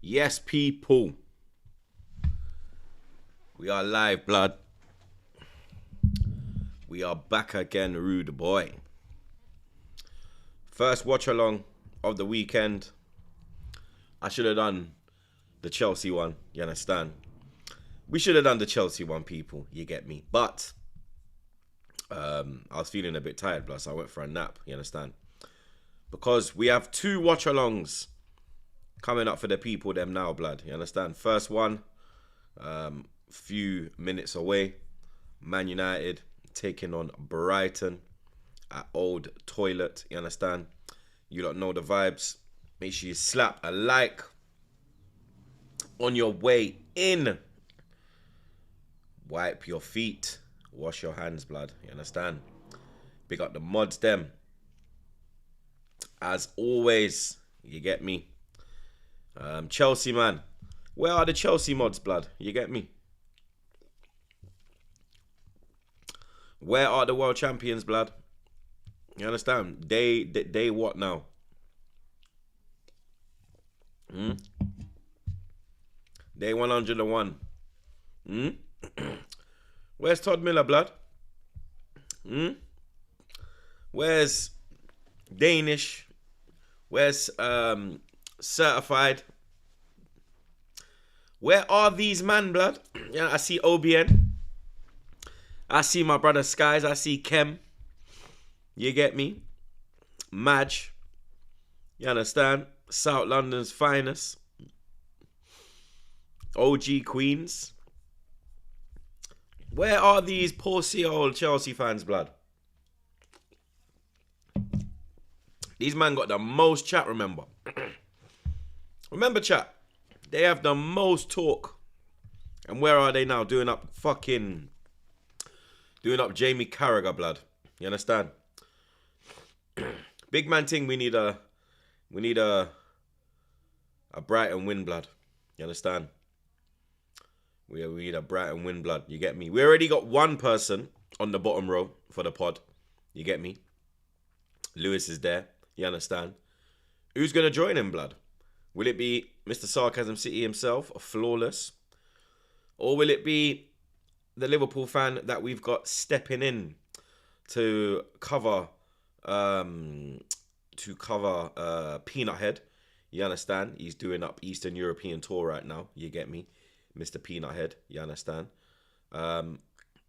Yes, people. We are live, blood. We are back again, rude boy. First watch along of the weekend. I should have done the Chelsea one, you understand? We should have done the Chelsea one, people, you get me? But I was feeling a bit tired, plus I went for a nap, you understand? Because we have two watch alongs coming up for the people them now, blood, you understand? First one, few minutes away, Man United taking on Brighton at Old Toilet, you understand? You don't know the vibes. Make sure you slap a like on your way in. Wipe your feet. Wash your hands, blood. You understand? Big up the mods, them. As always, you get me? Chelsea, man. Where are the Chelsea mods, blood? You get me? Where are the world champions, blood? You understand? They what now? Day 101. Where's Todd Miller, blood? Where's Danish? Where's Certified? Where are these man, blood? Yeah, I see OBN. I see my brother Skies. I see Kem. You get me? Madge. You understand? South London's finest. OG Queens. Where are these pussy old Chelsea fans, blood? These man got the most chat, remember? Remember, chat? They have the most talk. And where are they now? Doing up Jamie Carragher, blood. You understand? Big man thing, we need a Brighton win, blood. You understand? We need a Brighton win, blood. You get me? We already got one person on the bottom row for the pod. You get me? Lewis is there. You understand? Who's going to join him, blood? Will it be Mr. Sarcasm City himself, Flawless? Or will it be the Liverpool fan that we've got stepping in to cover Peanut Head? You understand? He's doing up Eastern European tour right now. You get me? Mr. Peanut Head. You understand?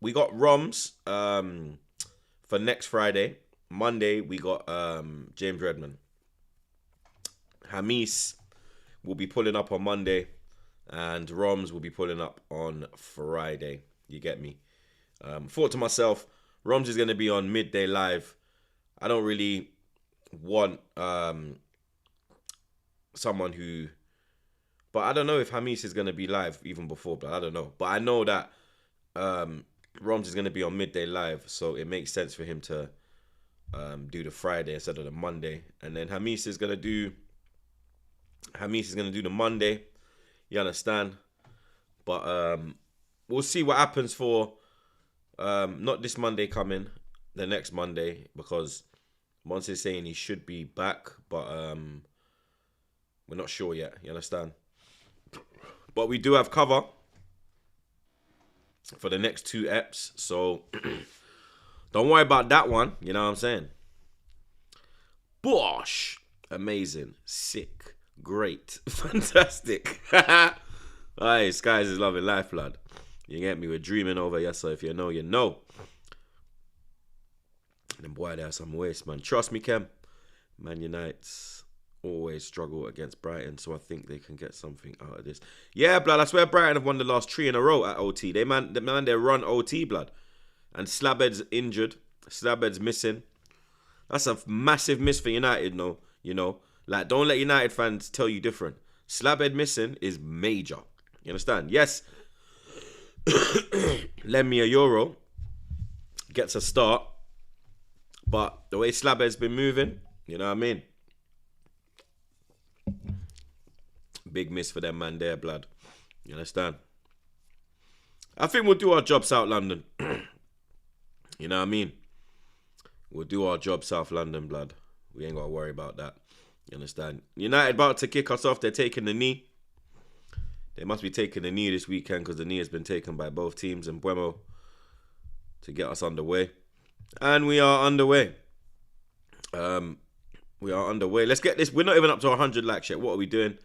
We got Roms for next Friday. Monday, we got James Redmond. Hamis will be pulling up on Monday. And Roms will be pulling up on Friday. You get me? Thought to myself, Roms is going to be on midday live. I don't really want someone who... But I don't know if Hamis is going to be live even before, but I don't know. But I know that Roms is going to be on midday live, so it makes sense for him to do the Friday instead of the Monday. And then Hamis is going to do the Monday. You understand? But we'll see what happens for not this Monday coming, the next Monday, because Mons is saying he should be back, but we're not sure yet. You understand? But we do have cover for the next two eps, so don't worry about that one. You know what I'm saying? Bosh! Amazing. Sick. Great. Fantastic. Aye, Skies is loving life, blood. You get me? We're dreaming over, yes sir. If you know, you know. And boy, there's some waste, man. Trust me, Kem. Man United's always struggle against Brighton, so I think they can get something out of this. Yeah, blood. I swear Brighton have won the last 3 in a row at OT. They run OT, blood. And Slabhead's injured. Slabhead's missing. That's a massive miss for United, no. You know, like, don't let United fans tell you different. Slabhead missing is major. You understand? Yes. Lend me a euro. Gets a start. But the way Slabhead's been moving, you know what I mean? Big miss for them, man, there, blood. You understand? I think we'll do our job, South London. You know what I mean? We'll do our job, South London, blood. We ain't got to worry about that. You understand? United about to kick us off. They're taking the knee. They must be taking the knee this weekend because the knee has been taken by both teams and Buemo to get us underway. And we are underway. We are underway. Let's get this. We're not even up to 100 likes yet. What are we doing?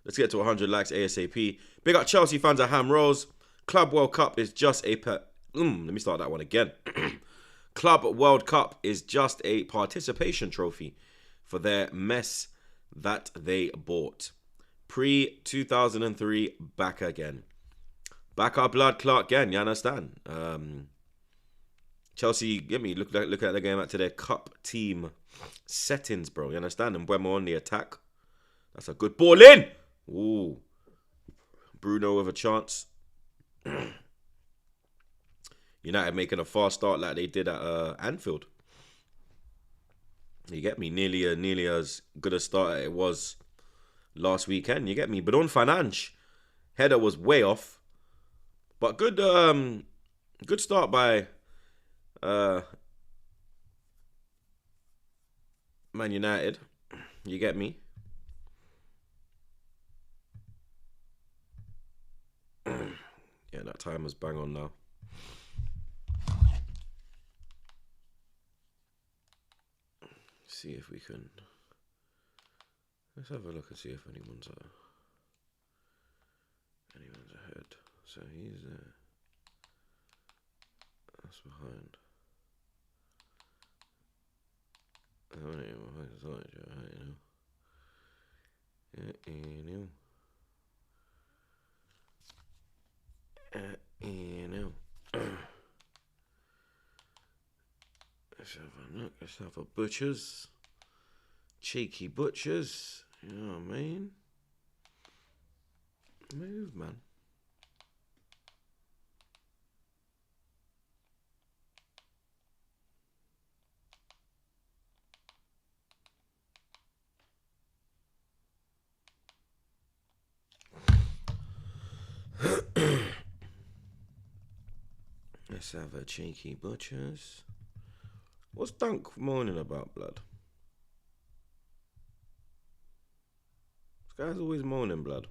Let's get to 100 likes ASAP. Big up Chelsea fans at Ham Rose. Club World Cup is just a... let me start that one again. Club World Cup is just a participation trophy for their mess that they bought. Pre-2003, back again. Back our blood clot again, you understand? Chelsea, get me, look at the game out to their cup team settings, bro. You understand? And Buemo on the attack. That's a good ball in. Ooh. Bruno with a chance. United making a fast start like they did at Anfield. You get me? Nearly as good a start as it was last weekend. You get me? But on Fernandes, header was way off. But good start by Man United. You get me? Yeah, that timer's bang on now. See if we can. Let's have a look and see if anyone's ahead. So he's there. That's behind. Let's have a look. Let's have a butchers. Cheeky butchers. You know what I mean? Move, man. Let's have a cheeky butchers. What's Dunk moaning about, blood? This guy's always moaning, blood.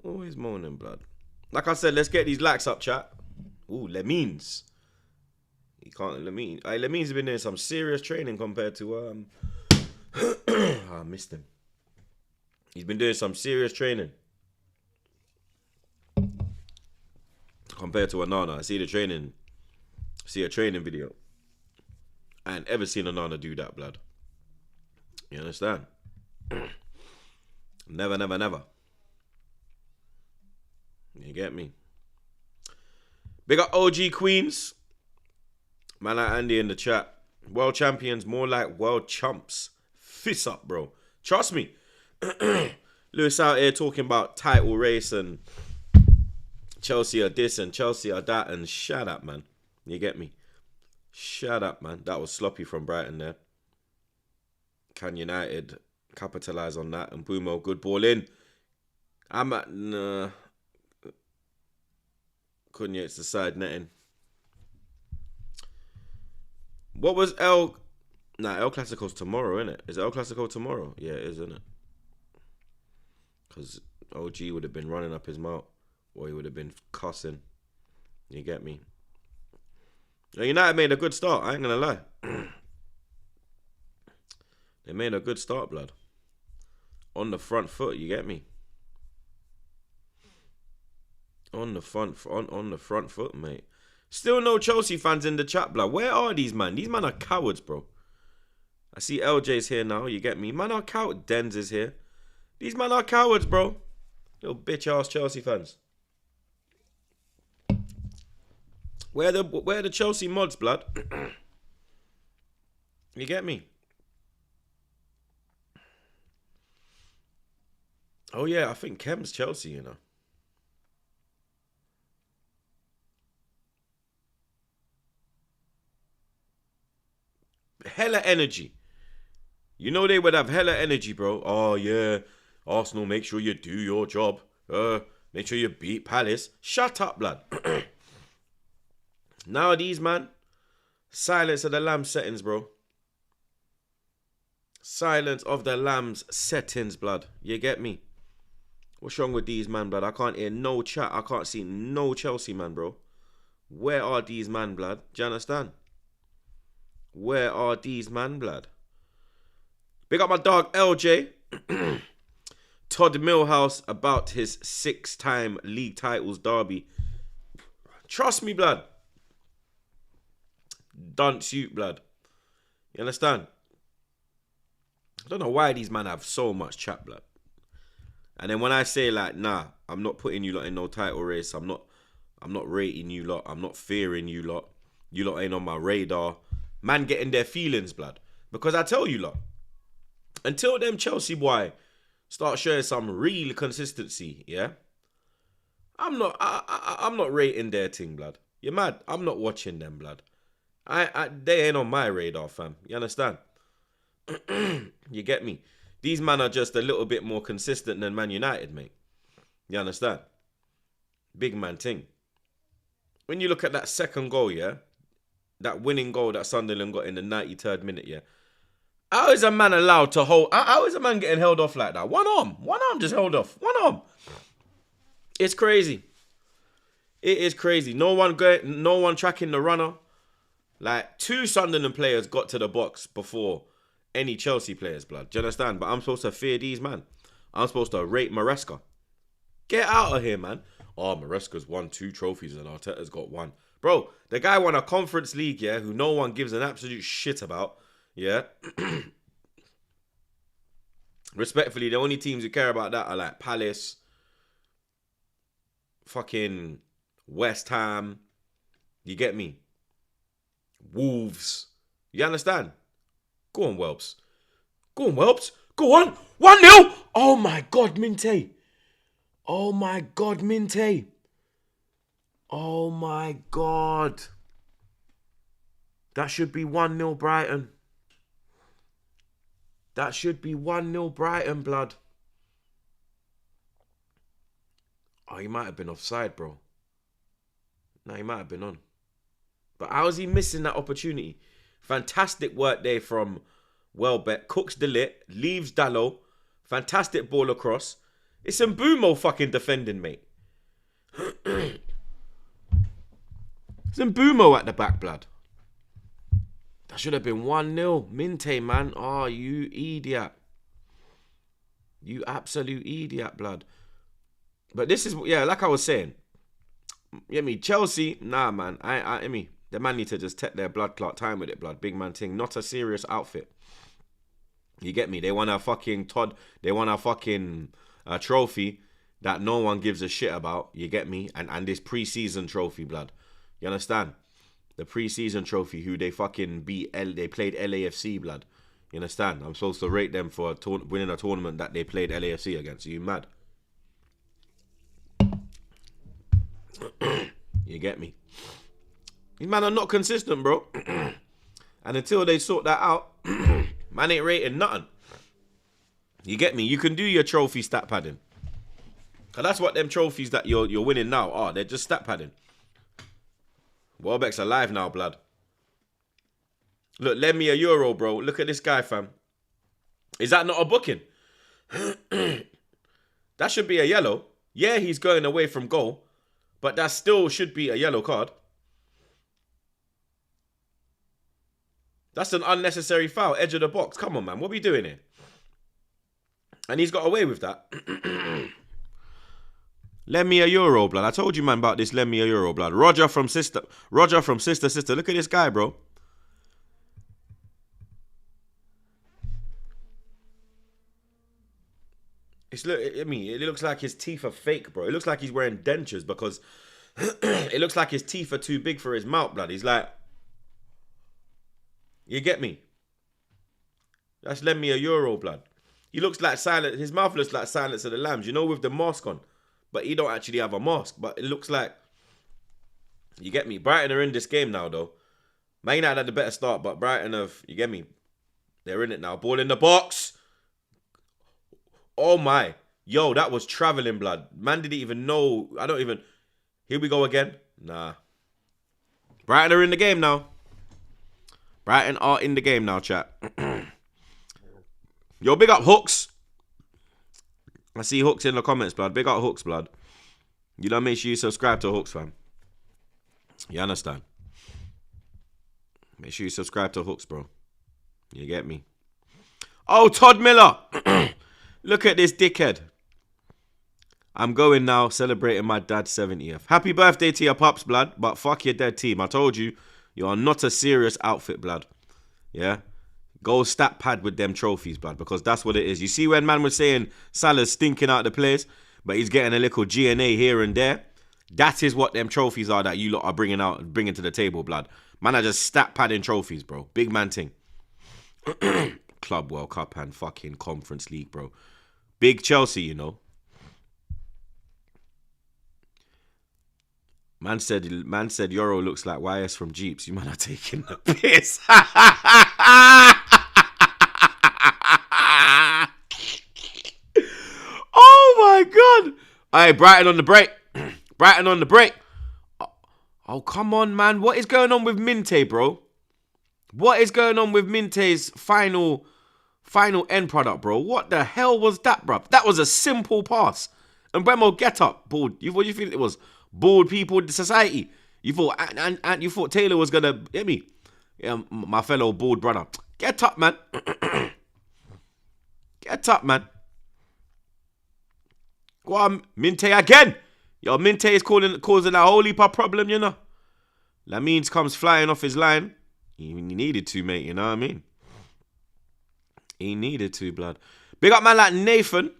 Always moaning, blood. Like I said, let's get these likes up, chat. Ooh, Lemines. He can't, Lemines. Lemines has been doing some serious training compared to, I missed him. He's been doing some serious training. Compared to Onana. I see a training video. I ain't ever seen Onana do that, blood. You understand? Never, never, never. You get me? Big up OG Queens. Man like Andy in the chat. World champions, more like world chumps. Fist up, bro. Trust me. Lewis out here talking about title race and Chelsea are this and Chelsea are that, and shut up, man. You get me? Shut up, man. That was sloppy from Brighton there. Can United capitalise on that? And Buemo, good ball in. I'm at... Nah. Cunha, the side netting. What was El Clasico's tomorrow, isn't it? Is El Clasico tomorrow? Yeah, it is, isn't it? Because OG would have been running up his mouth. Or he would have been cussing. You get me? United made a good start. I ain't going to lie. They made a good start, blood. On the front foot. You get me? On the front foot, mate. Still no Chelsea fans in the chat, blood. Where are these, man? These men are cowards, bro. I see LJ's here now. You get me? Man are cowards. Dens is here. These men are cowards, bro. Little bitch-ass Chelsea fans. Where the Chelsea mods, blood? You get me? Oh, yeah, I think Kem's Chelsea, you know. Hella energy. You know they would have hella energy, bro. Oh, yeah. Arsenal, make sure you do your job. Make sure you beat Palace. Shut up, blood. Nowadays, man, silence of the lamb settings, bro. Silence of the lamb's settings, blood. You get me? What's wrong with these man, blood? I can't hear no chat. I can't see no Chelsea man, bro. Where are these man, blood? Do you understand? Where are these man, blood? Big up my dog, LJ. Todd Millhouse about his 6-time league titles derby. Trust me, blood. Dunce you, blood. You understand? I don't know why these men have so much chat, blood. And then when I say like, nah, I'm not putting you lot in no title race. I'm not rating you lot. I'm not fearing you lot. You lot ain't on my radar. Man getting their feelings, blood. Because I tell you lot, until them Chelsea boy start showing some real consistency, yeah, I'm not rating their thing, blood. You're mad. I'm not watching them, blood. They ain't on my radar, fam. You understand? You get me? These men are just a little bit more consistent than Man United, mate. You understand? Big man thing. When you look at that second goal, yeah, that winning goal that Sunderland got in the 93rd minute, yeah, how is a man allowed to hold? How is a man getting held off like that? One arm just held off. One arm. It's crazy. It is crazy. No one tracking the runner. Like 2 Sunderland players got to the box before any Chelsea players, blood. Do you understand? But I'm supposed to fear these, man. I'm supposed to rate Maresca. Get out of here, man. Oh, Maresca's won 2 trophies and Arteta's got 1. Bro, the guy won a Conference League, yeah, who no one gives an absolute shit about, yeah. Respectfully, the only teams who care about that are like Palace, fucking West Ham, you get me? Wolves. You understand? Go on, Whelps. Go on, Whelps. Go on. 1-0. Oh, my God, Minte. Oh, my God, Minte. Oh, my God. That should be 1-0 Brighton. That should be 1-0 Brighton, blood. Oh, he might have been offside, bro. No, he might have been on. But how is he missing that opportunity? Fantastic work there from Welbeck. Cooks the lit. Leaves Dalot. Fantastic ball across. It's Mbeumo fucking defending, mate. It's Mbeumo at the back, blood. That should have been 1-0. Minte, man. Oh, you idiot. You absolute idiot, blood. But this is, yeah, like I was saying. You know me, Chelsea, nah, man. I mean, the man need to just take their blood clot time with it, blood. Big man thing. Not a serious outfit. You get me? They want a fucking Todd. They want a fucking trophy that no one gives a shit about. You get me? And this pre-season trophy, blood. You understand? The pre-season trophy who they fucking beat. They played LAFC, blood. You understand? I'm supposed to rate them for winning a tournament that they played LAFC against. Are you mad? You get me? These man are not consistent, bro. And until they sort that out, man ain't rating nothing. You get me? You can do your trophy stat padding. Cause that's what them trophies that you're winning now are. They're just stat padding. Welbeck's alive now, blood. Look, lend me a euro, bro. Look at this guy, fam. Is that not a booking? That should be a yellow. Yeah, he's going away from goal. But that still should be a yellow card. That's an unnecessary foul. Edge of the box. Come on, man. What are we doing here? And he's got away with that. Lend me a euro, blood. I told you, man, about this. Lend me a euro, blood. Roger from Sister. Look at this guy, bro. It looks like his teeth are fake, bro. It looks like he's wearing dentures because it looks like his teeth are too big for his mouth, blood. He's like, you get me? That's lend me a euro, blood. He looks like Silence. His mouth looks like Silence of the Lambs, you know, with the mask on. But he don't actually have a mask. But it looks like, you get me? Brighton are in this game now, though. Man United had the better start, but Brighton have, you get me? They're in it now. Ball in the box. Oh my. Yo, that was travelling, blood. Man didn't even know. Here we go again. Nah. Brighton are in the game now. Brighton are in the game now, chat. Yo, big up Hooks. I see Hooks in the comments, blood. Big up Hooks, blood. You don't make sure you subscribe to Hooks, fam. You understand? Make sure you subscribe to Hooks, bro. You get me? Oh, Todd Miller. Look at this dickhead. I'm going now, celebrating my dad's 70th. Happy birthday to your pups, blood. But fuck your dead team. I told you, you are not a serious outfit, blood. Yeah? Go stat pad with them trophies, blood, because that's what it is. You see when man was saying Salah's stinking out the place, but he's getting a little G&A here and there? That is what them trophies are that you lot are bringing to the table, blood. Man are just stat padding trophies, bro. Big man thing. Club World Cup and fucking Conference League, bro. Big Chelsea, you know. Man said Euro looks like YS from Jeeps. You man are taking the piss. Oh my god. Hey, Brighton on the break. Brighton on the break. Oh, come on, man. What is going on with Minte, bro? What is going on with Minte's final end product, bro? What the hell was that, bro? That was a simple pass. And Bremo, get up, bald. What do you think it was? Bald people in society. You thought and you thought Taylor was gonna hit me? Yeah, my fellow bald brother. Get up, man. Get up, man. Go on, Minte again. Yo, Minte is causing a whole heap of problem, you know. Lamines comes flying off his line. He needed to, mate, you know what I mean? He needed to, blood. Big up man like Nathan.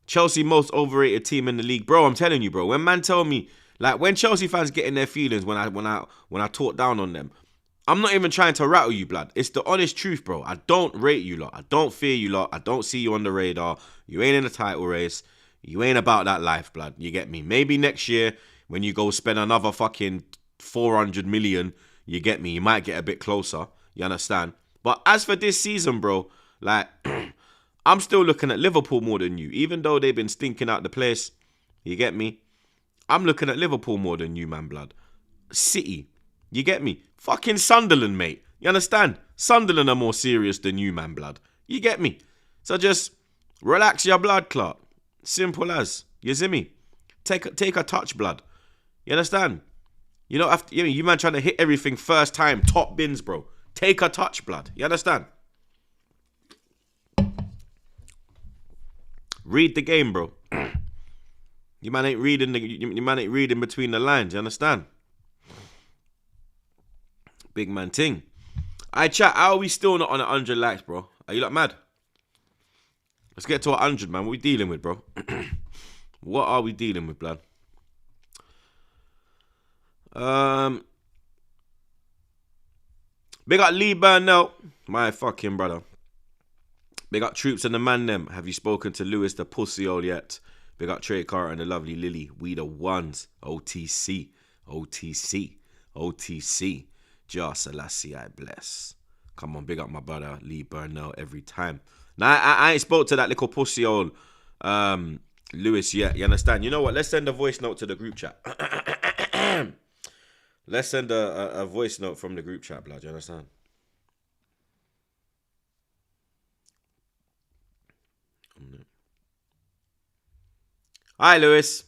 Chelsea most overrated team in the league. Bro, I'm telling you, bro. When man tell me, like when Chelsea fans get in their feelings when I talk down on them, I'm not even trying to rattle you, blood. It's the honest truth, bro. I don't rate you lot. I don't fear you lot. I don't see you on the radar. You ain't in the title race. You ain't about that life, blood. You get me? Maybe next year when you go spend another fucking 400 million, you get me? You might get a bit closer. You understand? But as for this season, bro, like, I'm still looking at Liverpool more than you. Even though they've been stinking out the place. You get me? I'm looking at Liverpool more than you, man, blood. City. You get me? Fucking Sunderland, mate. You understand? Sunderland are more serious than you, man, blood. You get me? So just relax your blood clot. Simple as. You see me? Take a touch, blood. You understand? You don't have to, you man trying to hit everything first time, top bins, bro. Take a touch, blood. You understand? Read the game, bro. You man ain't reading between the lines. You understand? Big man ting. I chat. How are we still not on 100 likes, bro? Are you like mad? Let's get to 100, man. What are we dealing with, bro? What are we dealing with, blood? Big up Lee Burnell, my fucking brother. Big up Troops and the man them. Have you spoken to Lewis the pussy hole yet? Big up Trey Carter and the lovely Lily. We the ones. OTC. OTC. OTC. Jah Selassie I bless. Come on, big up my brother Lee Burnell every time. Now I ain't spoke to that little pussy hole Lewis yet. You understand? You know what? Let's send a voice note to the group chat. Let's send a voice note from the group chat, blood. You understand? Hi, Lewis.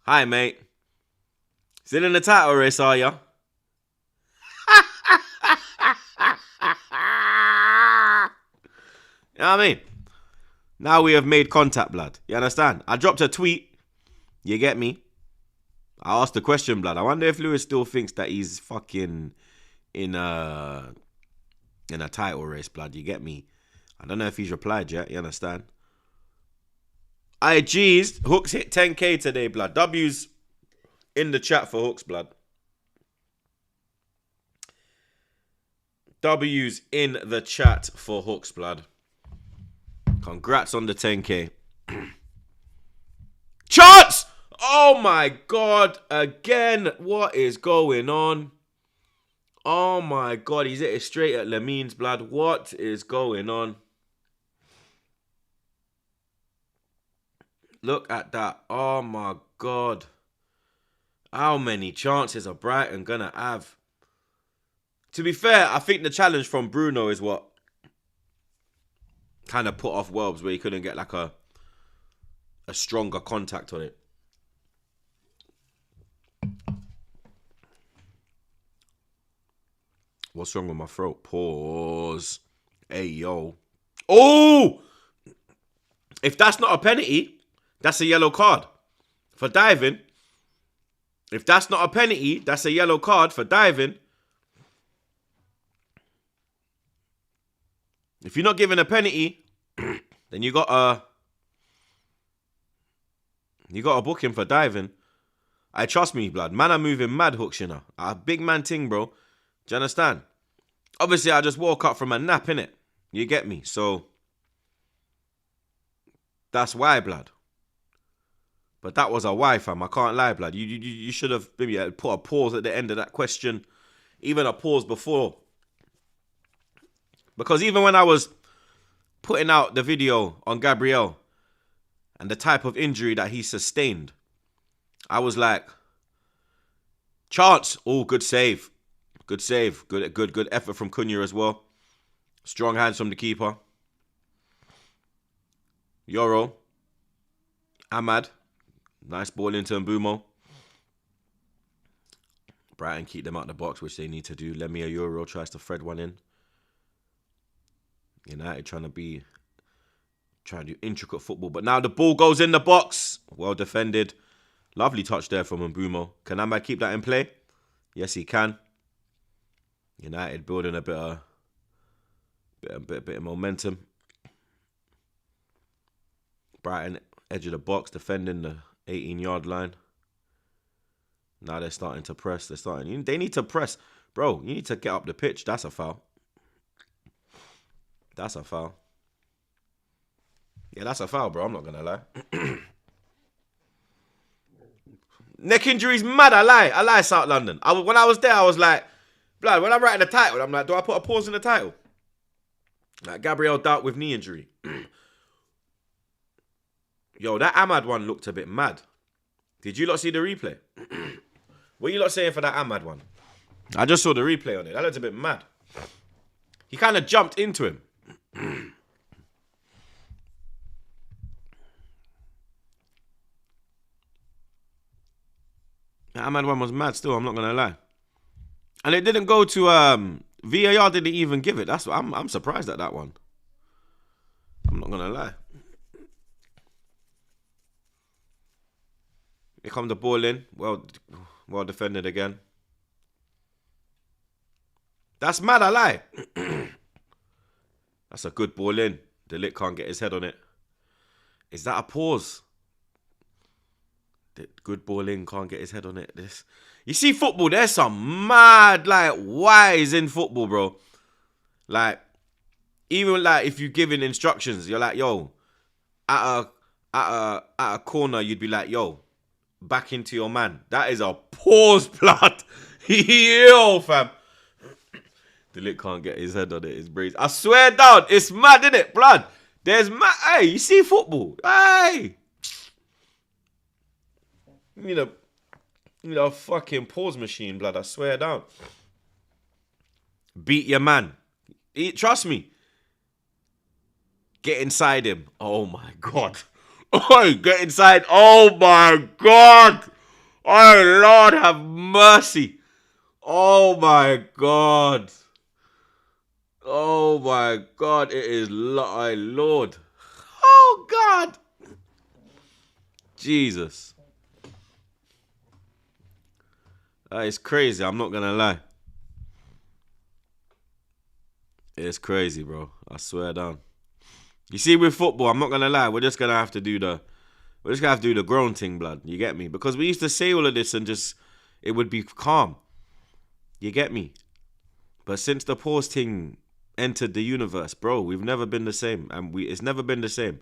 Hi, mate. Still in the title race, are ya? You know what I mean? Now we have made contact, blood. You understand? I dropped a tweet. You get me? I asked the question, blood. I wonder if Lewis still thinks that he's fucking in a title race, blood. You get me? I don't know if he's replied yet. You understand? Aye, geez. Hooks hit 10k today, blood. W's in the chat for Hooks, blood. W's in the chat for Hooks, blood. Congrats on the 10k. Chance! Oh my god, again. What is going on? Oh my god, he's hit it straight at Lamines, blood. What is going on? Look at that. Oh my god. How many chances are Brighton gonna have? To be fair, I think the challenge from Bruno is what kind of put off Welbs, where he couldn't get like a a stronger contact on it. What's wrong with my throat? Pause. Hey, yo. Oh! If that's not a penalty, that's a yellow card for diving. If that's not a penalty, that's a yellow card for diving. If you're not giving a penalty, then you got a book him for diving. I trust me, blood. Man, I'm moving mad hooks, you know. A big man ting, bro. Do you understand? Obviously, I just woke up from a nap, innit? You get me? So, that's why, blood. But that was a why, fam. I can't lie, blood. You should have maybe put a pause at the end of that question. Even a pause before. Because even when I was putting out the video on Gabriel and the type of injury that he sustained, I was like, chance. Oh, good save. Good save. Good effort from Cunha as well. Strong hands from the keeper. Yoro. Ahmad. Nice ball into Mbumo. Brighton keep them out the box, which they need to do. Lemia Yoro tries to thread one in. United trying to do intricate football. But now the ball goes in the box. Well defended. Lovely touch there from Mbumo. Can Ahmad keep that in play? Yes, he can. United building a bit of momentum. Brighton edge of the box, defending the 18-yard line. Now they're starting to press. They need to press. Bro, you need to get up the pitch. That's a foul. That's a foul. Yeah, that's a foul, bro. I'm not going to lie. Neck injury's mad. I lie, South London. When I was there, I was like, blood, when I'm writing the title, I'm like, do I put a pause in the title? Like Gabriel Dart with knee injury. Yo, that Ahmad one looked a bit mad. Did you lot see the replay? What are you lot saying for that Ahmad one? I just saw the replay on it. That looked a bit mad. He kind of jumped into him. That Ahmad one was mad still, I'm not going to lie. And it didn't go to... VAR didn't even give it. That's what I'm surprised at that one. I'm not going to lie. Here come the ball in. Well defended again. That's mad, I lie. That's a good ball in. De Ligt can't get his head on it. Is that a pause? Good ball in, can't get his head on it. You see football, there's some mad, like, whys in football, bro. Like, even like if you're giving instructions, you're like, yo, at a corner, you'd be like, yo, back into your man. That is a pause, blood. Yo, fam. De Ligt can't get his head on it. It's brazen. I swear down, it's mad, isn't it, blood? There's mad. Hey, you see football? Hey. You need a fucking pause machine, blood. I swear down. Beat your man. Trust me. Get inside him. Oh my God. Oh, get inside. Oh my God. Oh Lord, have mercy. Oh my God. Oh my God. It is Lord. Oh God. Jesus. That is crazy. I'm not going to lie. It's crazy, bro. I swear down. You see, with football, I'm not going to lie. We're just going to have to do the grown thing, blood. You get me? Because we used to say all of this and just, it would be calm. You get me? But since the pause thing entered the universe, bro, we've never been the same. And it's never been the same.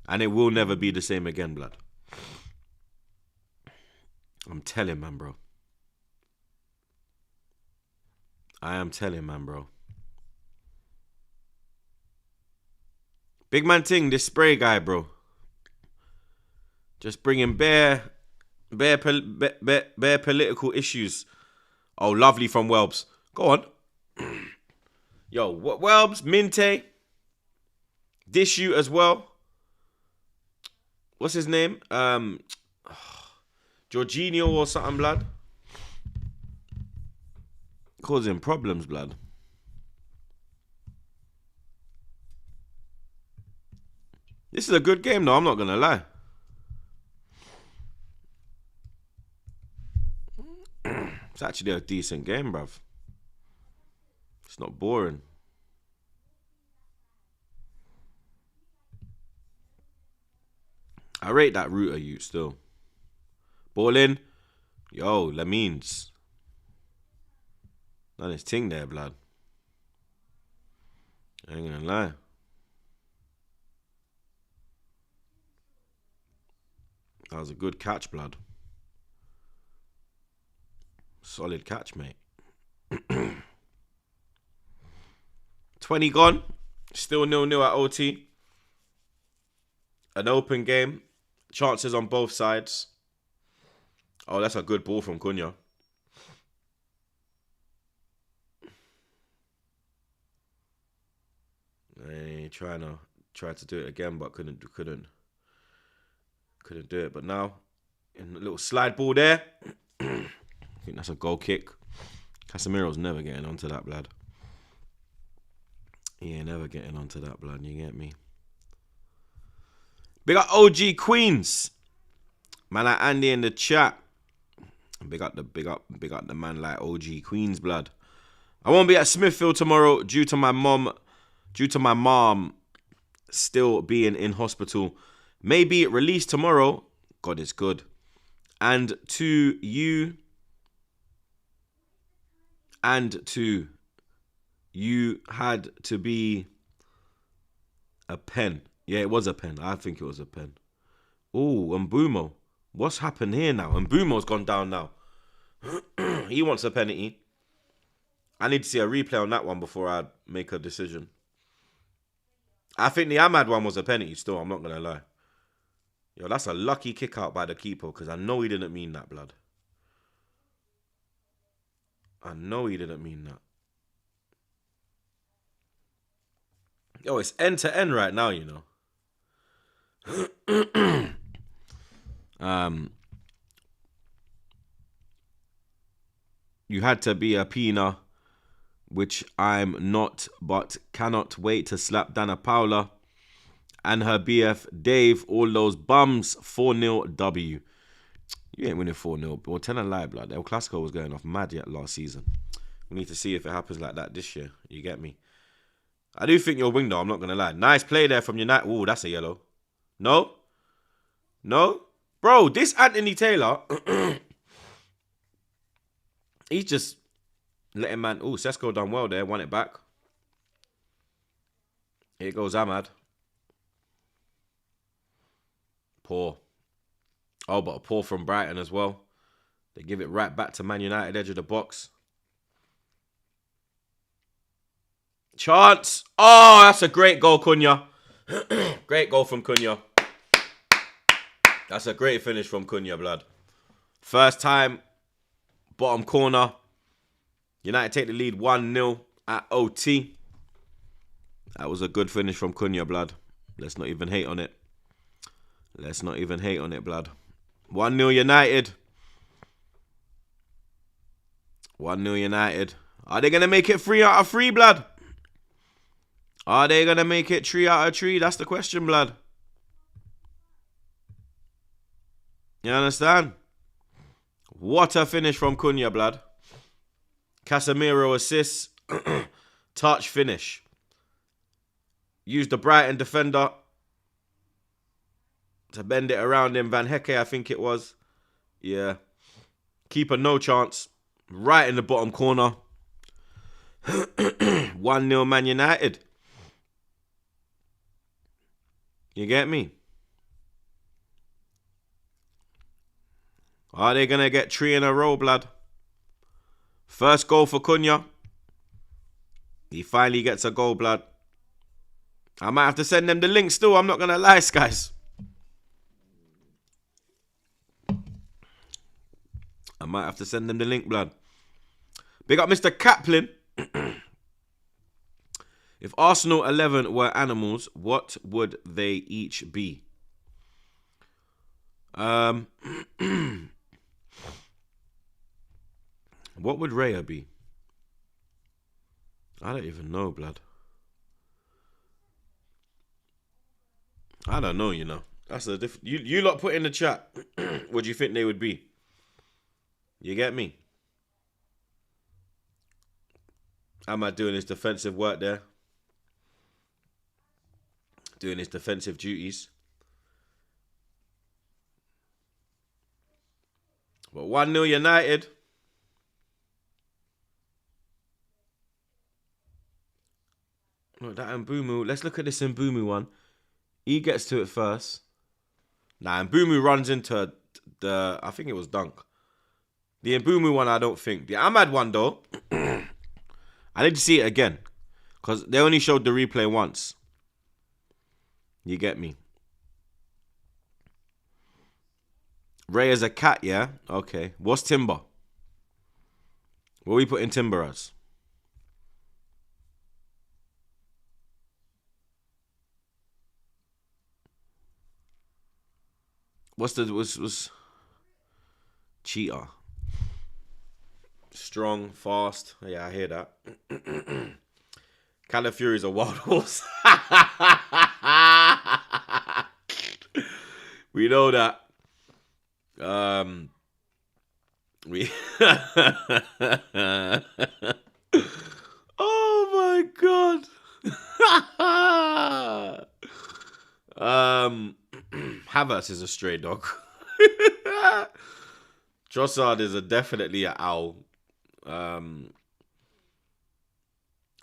And it will never be the same again, blood. I'm telling, man, bro. I am telling, man, bro. Big man ting, this spray guy, bro. Just bringing bare political issues. Oh, lovely from Welbs. Go on. Yo, what Welbs, Minte, Dishu as well. what's his name? Jorginho or something, blood. Causing problems, blood. This is a good game, though. I'm not gonna lie. It's actually a decent game, bruv. It's not boring. I rate that Ruta you still. Ball in. Yo, Lamines. Done his thing there, blood. I ain't gonna lie. That was a good catch, blood. Solid catch, mate. 20 gone. Still 0-0 at OT. An open game. Chances on both sides. Oh, that's a good ball from Cunha. Tried to do it again, but couldn't do it. But now, in a little slide ball there. I think that's a goal kick. Casemiro's never getting onto that, blood. He ain't never getting onto that, blood. You get me? Big up OG Queens. Man like Andy in the chat. Big up the man like OG Queens, blood. I won't be at Smithfield tomorrow due to my mom still being in hospital. Maybe released tomorrow. God is good. And to you had to be a pen. Yeah, it was a pen. I think it was a pen. Oh, Mbumo. What's happened here now? Mbumo's gone down now. He wants a penalty. I need to see a replay on that one before I make a decision. I think the Ahmad one was a penalty still, I'm not going to lie. Yo, that's a lucky kick out by the keeper because I know he didn't mean that, blood. I know he didn't mean that. Yo, it's end to end right now, you know. You had to be a Pina, which I'm not, but cannot wait to slap Dana Paula and her BF Dave, all those bums. 4-0 W. You ain't winning 4-0. Well, tell a lie, blood. El Clasico was going off mad yet last season. We need to see if it happens like that this year. You get me? I do think you'll win, though. I'm not going to lie. Nice play there from United. Ooh, that's a yellow. No? No? Bro, this Anthony Taylor, he's just letting man... Ooh, Sesko done well there. Won it back. Here goes Ahmad. Poor. Oh, but a poor from Brighton as well. They give it right back to Man United, edge of the box. Chance. Oh, that's a great goal, Cunha. Great goal from Cunha. That's a great finish from Cunha, blood. First time, bottom corner. United take the lead 1-0 at OT. That was a good finish from Cunha, blood. Let's not even hate on it. Let's not even hate on it, blood. 1-0 United. 1-0 United. Are they going to make it 3 out of 3, blood? Are they going to make it 3 out of 3? That's the question, blood. You understand? What a finish from Cunha, blood. Casemiro assists. Touch finish. Used the Brighton defender to bend it around him. Van Hecke, I think it was. Yeah. Keeper, no chance. Right in the bottom corner. 1-0 Man United. You get me? Are they going to get 3 in a row, blood? First goal for Cunha. He finally gets a goal, blood. I might have to send them the link still. I'm not going to lie, guys. I might have to send them the link, blood. Big up Mr. Kaplan. If Arsenal 11 were animals, what would they each be? Um, what would Raya be? I don't even know, blood. I don't know, you know. That's a you lot put in the chat. What do you think they would be? You get me? Am I doing his defensive work there? Doing his defensive duties. But 1-0 United. Look, that Mbumu. Let's look at this Mbumu one. He gets to it first. Nah, Mbumu runs into the... I think it was Dunk. The Mbumu one, I don't think. The Ahmad one, though. I need to see it again. Because they only showed the replay once. You get me? Ray is a cat, yeah? Okay. What's Timber? What are we putting Timber as? Was Cheetah. Strong, fast. Yeah, I hear that. Calafury is a wild horse. We know that. We. Oh my god. Havertz is a stray dog. Trossard is definitely an owl.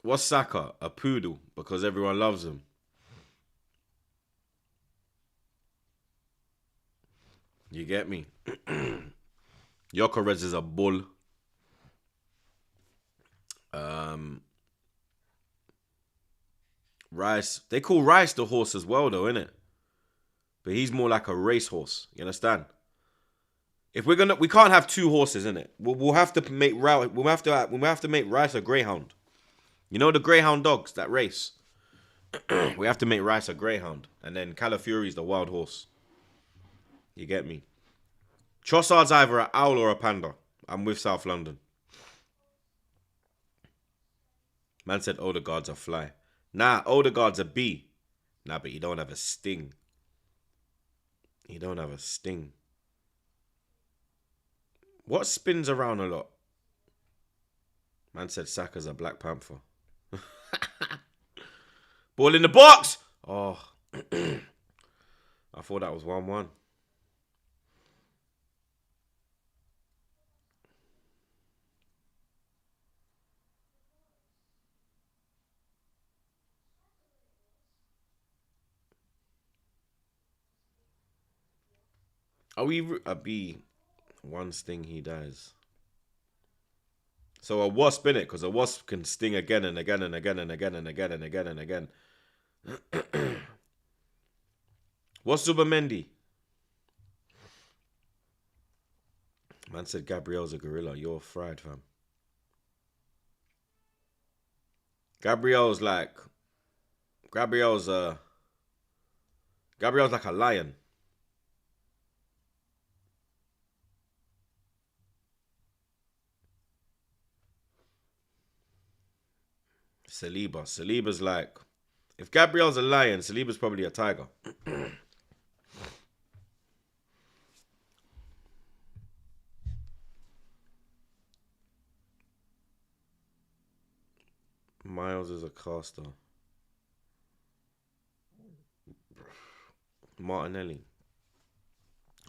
What's Saka? A poodle, because everyone loves him. You get me? Gyökeres is a bull. Rice. They call Rice the horse as well, though, innit? But he's more like a racehorse. You understand? If we can't have two horses, innit? We'll have to make Rice a greyhound. You know the greyhound dogs that race. We have to make Rice a greyhound, and then Calafury's the wild horse. You get me? Trossard's either an owl or a panda. I'm with South London. Man said Odegaard's a fly. Nah, Odegaard's a bee. Nah, but you don't have a sting. You don't have a sting. What spins around a lot? Man said Saka's a Black Panther. Ball in the box! Oh. I thought that was 1-1. Are we a bee? One sting, he dies. So a wasp, innit? Because a wasp can sting again and again and again and again and again and again and again. What's Zubimendi? Man said Gabriel's a gorilla. You're fried, fam. Gabriel's like a lion. Saliba's like, if Gabriel's a lion, Saliba's probably a tiger. Miles is a caster.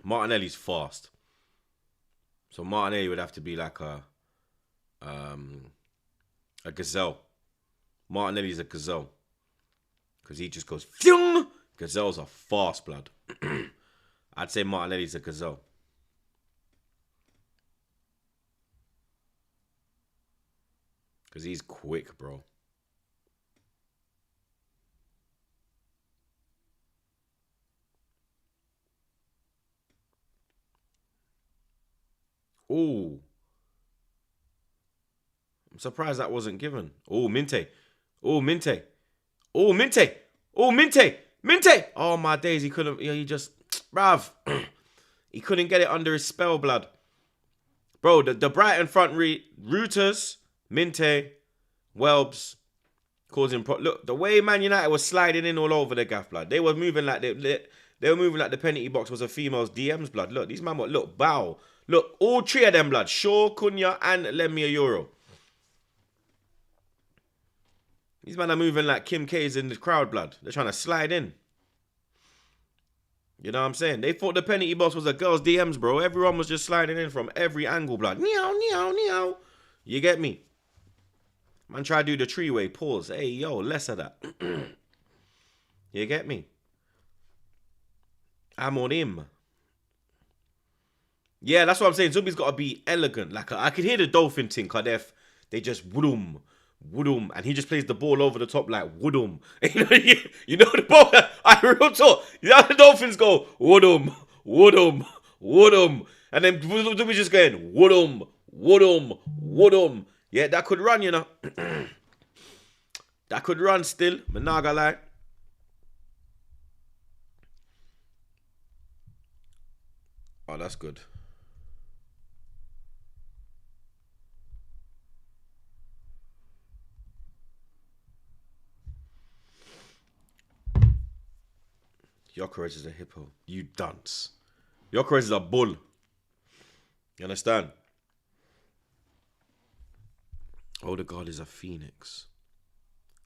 Martinelli's fast. So Martinelli would have to be like a gazelle. Martinelli's a gazelle. Because he just goes, phew! Gazelles are fast, blood. I'd say Martinelli's a gazelle. Because he's quick, bro. Ooh. I'm surprised that wasn't given. Oh, Minte. Oh, Minte. Oh, Minte. Oh, Minte. Minte. Oh, my days. He couldn't. He just. Bruv. He couldn't get it under his spell, blood. Bro, the Brighton front Reuters, Minte, Welbs, causing look, the way Man United was sliding in all over the gaff, blood. They were moving like they were moving like the penalty box was a female's DMs, blood. Look, these man were, look, bow. Look, all three of them, blood. Shaw, Cunha, and Lemmy Euro. These men are moving like Kim K's in the crowd, blood. They're trying to slide in. You know what I'm saying? They thought the penalty box was a girl's DMs, bro. Everyone was just sliding in from every angle, blood. Meow, meow, meow. You get me? Man, try to do the three-way pause. Hey, yo, less of that. You get me? I'm on him. Yeah, that's what I'm saying. Zumbi's got to be elegant. Like, I could hear the dolphin thing, because they just woodum, and he just plays the ball over the top like woodum. You know the ball. I real talk. You know the dolphins go woodum, and then Zumbi's just going woodum. Yeah, that could run, you know. That could run still. But not gonna lie. Oh, that's good. Gyökeres is a hippo. You dunce. Gyökeres is a bull. You understand? Odegaard is a phoenix.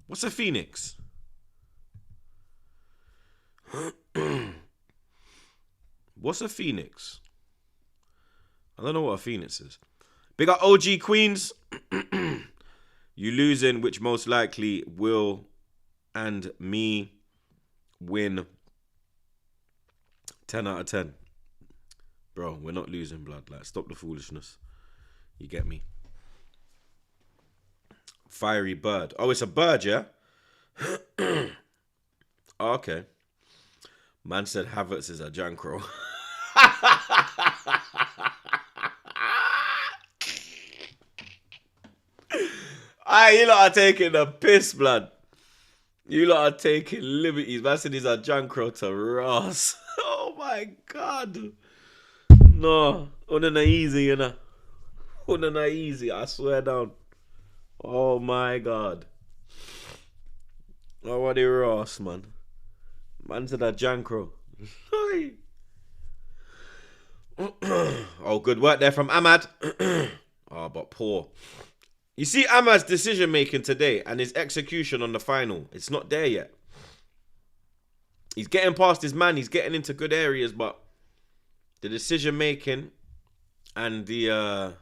What's a phoenix? What's a phoenix? I don't know what a phoenix is. Big up OG Queens. You losing, which most likely will and me win 10 out of 10. Bro, we're not losing, blood. Like, stop the foolishness. You get me? Fiery bird. Oh, it's a bird, yeah? Oh, okay. Man said Havertz is a Jankro. You lot are taking the piss, blood. You lot are taking liberties. Man said he's a Jankro to Ross. Oh my God. No. Unna easy, you know. Unna easy, I swear down. Oh my God. Oh, what the Ross, man. Man said a Jankro. Oh, good work there from Ahmad. Oh, but poor. You see Ahmad's decision making today and his execution on the final. It's not there yet. He's getting past his man. He's getting into good areas, but the decision making and the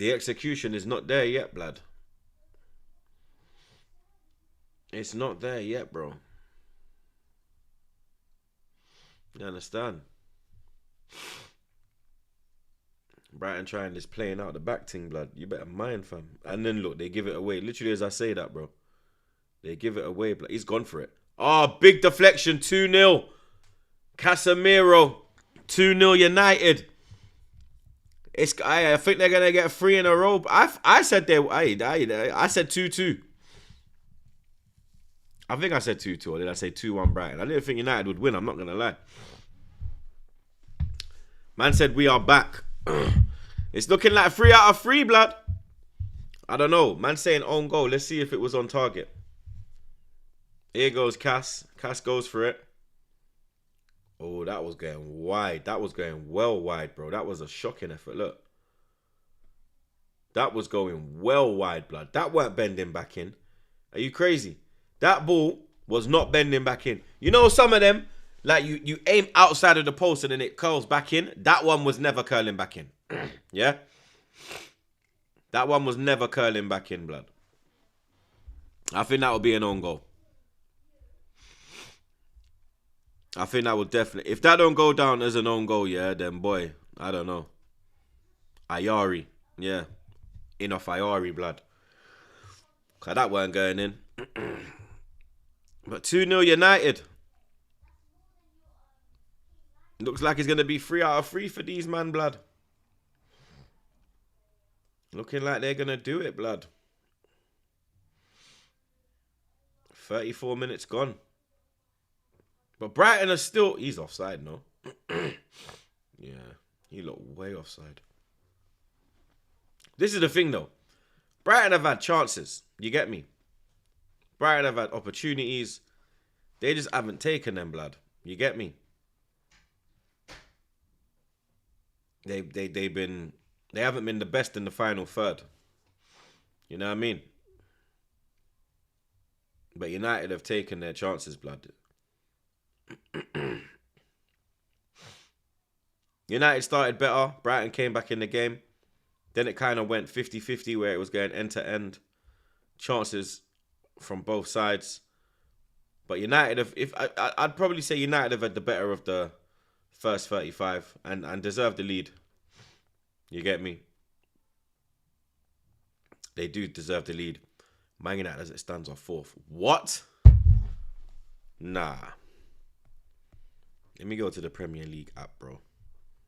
execution is not there yet, blood. It's not there yet, bro. You understand? Brighton trying this playing out the back thing, blood. You better mind, fam. And then look, they give it away. Literally as I say that, bro. They give it away, blood. He's gone for it. Oh, big deflection. 2-0. Casemiro. 2-0 United. I think they're going to get 3 in a row. I said I said 2-2. I think I said 2-2, or did I say 2-1 Brighton? I didn't think United would win, I'm not going to lie. Man said we are back. It's looking like 3 out of 3, blood. I don't know. Man saying own goal. Let's see if it was on target. Here goes Cass. Cass goes for it. Oh, that was going wide. That was going well wide, bro. That was a shocking effort. Look. That was going well wide, blood. That weren't bending back in. Are you crazy? That ball was not bending back in. You know some of them, like you aim outside of the post and then it curls back in. That one was never curling back in. Yeah? That one was never curling back in, blood. I think that would be an own goal. I think that would definitely... If that don't go down as an own goal, yeah, then boy, I don't know. Ayari. Yeah. Enough Ayari, blood. Cause that weren't going in. But 2-0 United. Looks like it's going to be 3 out of 3 for these, man, blood. Looking like they're going to do it, blood. 34 minutes gone. But Brighton are still... He's offside, no? Yeah, you look way offside. This is the thing, though. Brighton have had chances. You get me? Brighton have had opportunities. They just haven't taken them, blood. You get me? They haven't been the best in the final third. You know what I mean? But United have taken their chances, blood. United started better. Brighton came back in the game. Then it kind of went 50-50 where it was going end to end. Chances from both sides. But United have, I'd probably say United have had the better of the first 35 and deserve the lead. You get me? They do deserve the lead. Man United as it stands are fourth. What? Nah. Let me go to the Premier League app, bro.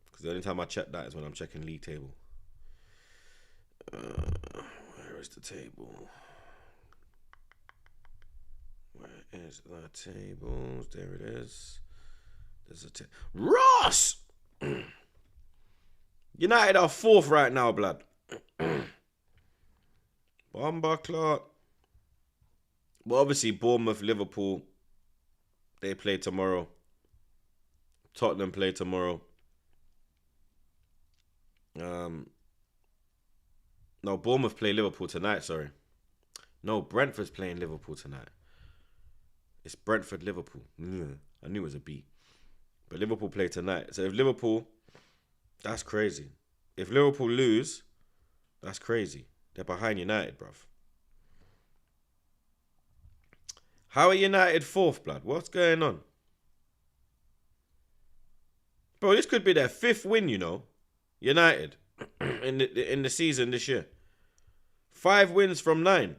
Because the only time I check that is when I'm checking league table. Where is the table? Where is the tables? There it is. There's a Ross! United are fourth right now, blood. Bomber Clark. Well, obviously, Bournemouth, Liverpool, they play tomorrow. Tottenham play tomorrow. No, Bournemouth play Liverpool tonight, sorry. No, Brentford's playing Liverpool tonight. It's Brentford, Liverpool. I knew it was a B. But Liverpool play tonight. So if Liverpool, that's crazy. If Liverpool lose, that's crazy. They're behind United, bruv. How are United fourth, blood? What's going on? Bro, this could be their fifth win, you know. United. in the season this year. 5 wins from 9.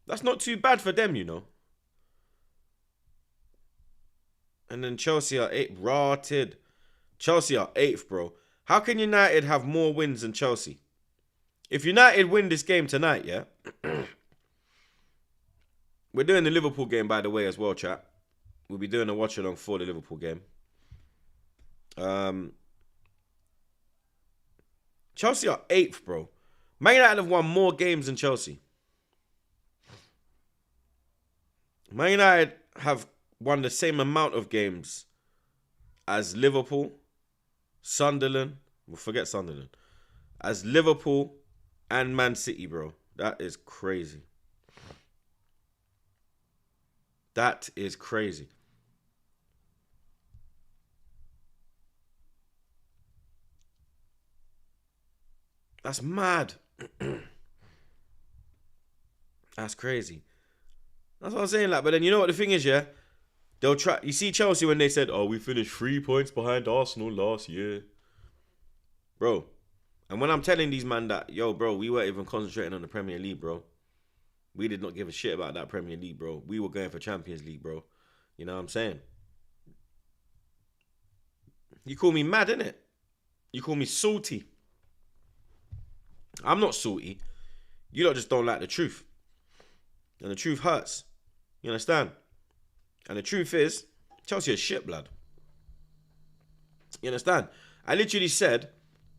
That's not too bad for them, you know. And then Chelsea are 8th. Rotted. Chelsea are 8th, bro. How can United have more wins than Chelsea? If United win this game tonight, yeah? We're doing the Liverpool game, by the way, as well, chat. We'll be doing a watch-along for the Liverpool game. Chelsea are 8th, bro. Man United have won more games than Chelsea. Man United have won the same amount of games as Liverpool, Sunderland. We'll forget Sunderland. As Liverpool and Man City, bro. That is crazy. That is crazy. That's mad. That's crazy. That's what I'm saying, like, but then you know what the thing is, yeah? They'll try. You see Chelsea when they said, "Oh, we finished 3 points behind Arsenal last year," bro. And when I'm telling these man that, yo, bro, we weren't even concentrating on the Premier League, bro. We did not give a shit about that Premier League, bro. We were going for Champions League, bro. You know what I'm saying? You call me mad, innit? You call me salty. I'm not salty. You lot just don't like the truth. And the truth hurts. You understand? And the truth is, Chelsea is shit, blood. You understand? I literally said,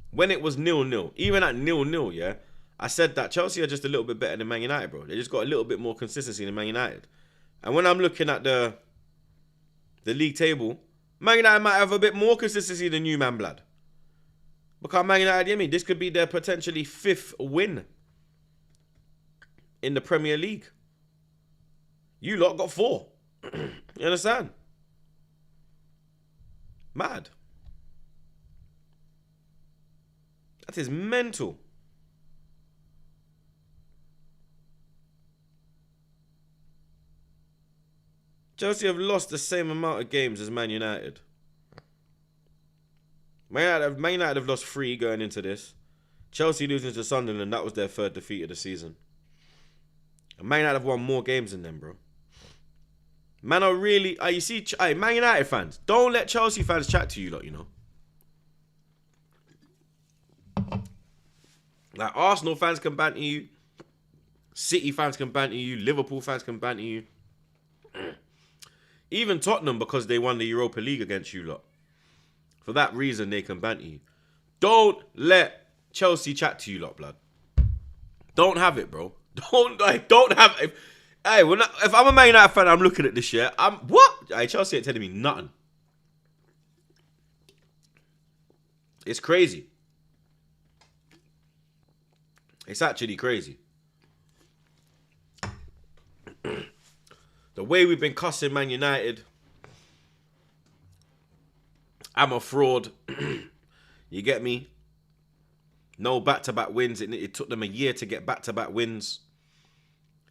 when it was 0-0, even at 0-0, yeah, I said that Chelsea are just a little bit better than Man United, bro. They just got a little bit more consistency than Man United. And when I'm looking at the league table, Man United might have a bit more consistency than you, man, blood. Because Man United, you know, this could be their potentially 5th win in the Premier League. You lot got 4. You understand? Mad. That is mental. Chelsea have lost the same amount of games as Man United. Man United have lost 3 going into this. Chelsea losing to Sunderland, that was their 3rd defeat of the season. And Man United have won more games than them, bro. Man are really... you see, Man United fans, don't let Chelsea fans chat to you lot, you know. Like, Arsenal fans can banter you. City fans can banter you. Liverpool fans can banter you. Even Tottenham, because they won the Europa League against you lot. For that reason, they can banter you. Don't let Chelsea chat to you lot, blood. Don't have it, bro. Don't have it. Hey, if I'm a Man United fan, I'm looking at this year. What? Hey, Chelsea ain't telling me nothing. It's crazy. It's actually crazy. The way we've been cussing Man United. I'm a fraud. You get me? No back-to-back wins. It took them a year to get back-to-back wins.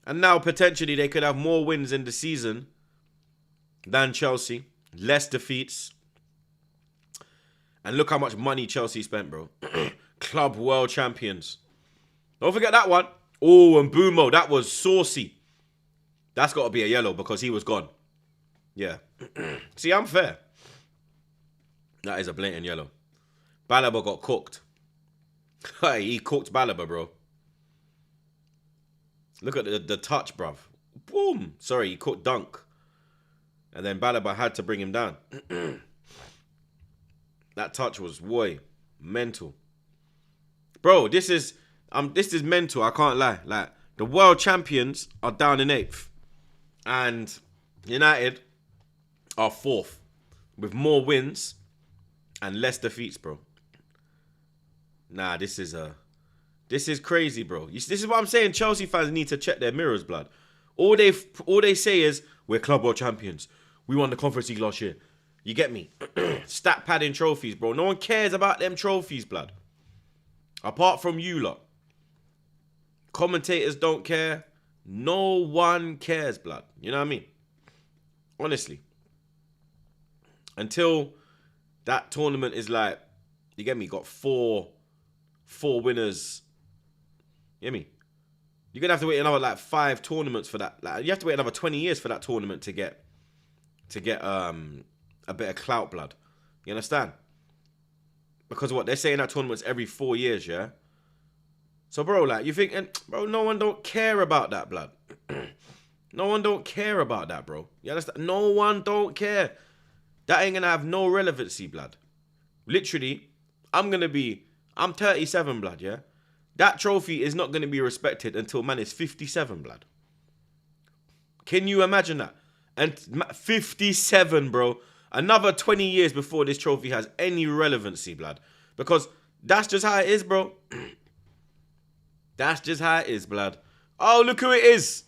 And now, potentially, they could have more wins in the season than Chelsea. Less defeats. And look how much money Chelsea spent, bro. Club world champions. Don't forget that one. Oh, and Mbeumo. That was saucy. That's got to be a yellow because he was gone. Yeah. See, I'm fair. That is a blatant yellow. Balaba got cooked. He cooked Balaba, bro. Look at the touch, bruv. Boom. Sorry, he cooked Dunk. And then Balaba had to bring him down. That touch was, mental. Bro, this is mental. I can't lie. Like, the world champions are down in 8th. And United are 4th. With more wins and less defeats, bro. Nah, this is crazy, bro. This is what I'm saying. Chelsea fans need to check their mirrors, blood. All they say is, we're club world champions. We won the Conference League last year. You get me? Stat padding trophies, bro. No one cares about them trophies, blood. Apart from you lot. Commentators don't care. No one cares, blood. You know what I mean? Honestly. Until that tournament is like, you get me? Got four winners. You get me? You're gonna have to wait another 5 tournaments for that. Like, you have to wait another 20 years for that tournament to get a bit of clout, blood. You understand? Because what they're saying, that tournament's every 4 years, yeah. So, bro, like, you think, bro, no one don't care about that, blood. No one don't care about that, bro. You understand? No one don't care. That ain't gonna have no relevancy, blood. Literally, I'm 37, blood, yeah? That trophy is not gonna be respected until man is 57, blood. Can you imagine that? And 57, bro. Another 20 years before this trophy has any relevancy, blood. Because that's just how it is, bro. That's just how it is, blood. Oh, look who it is.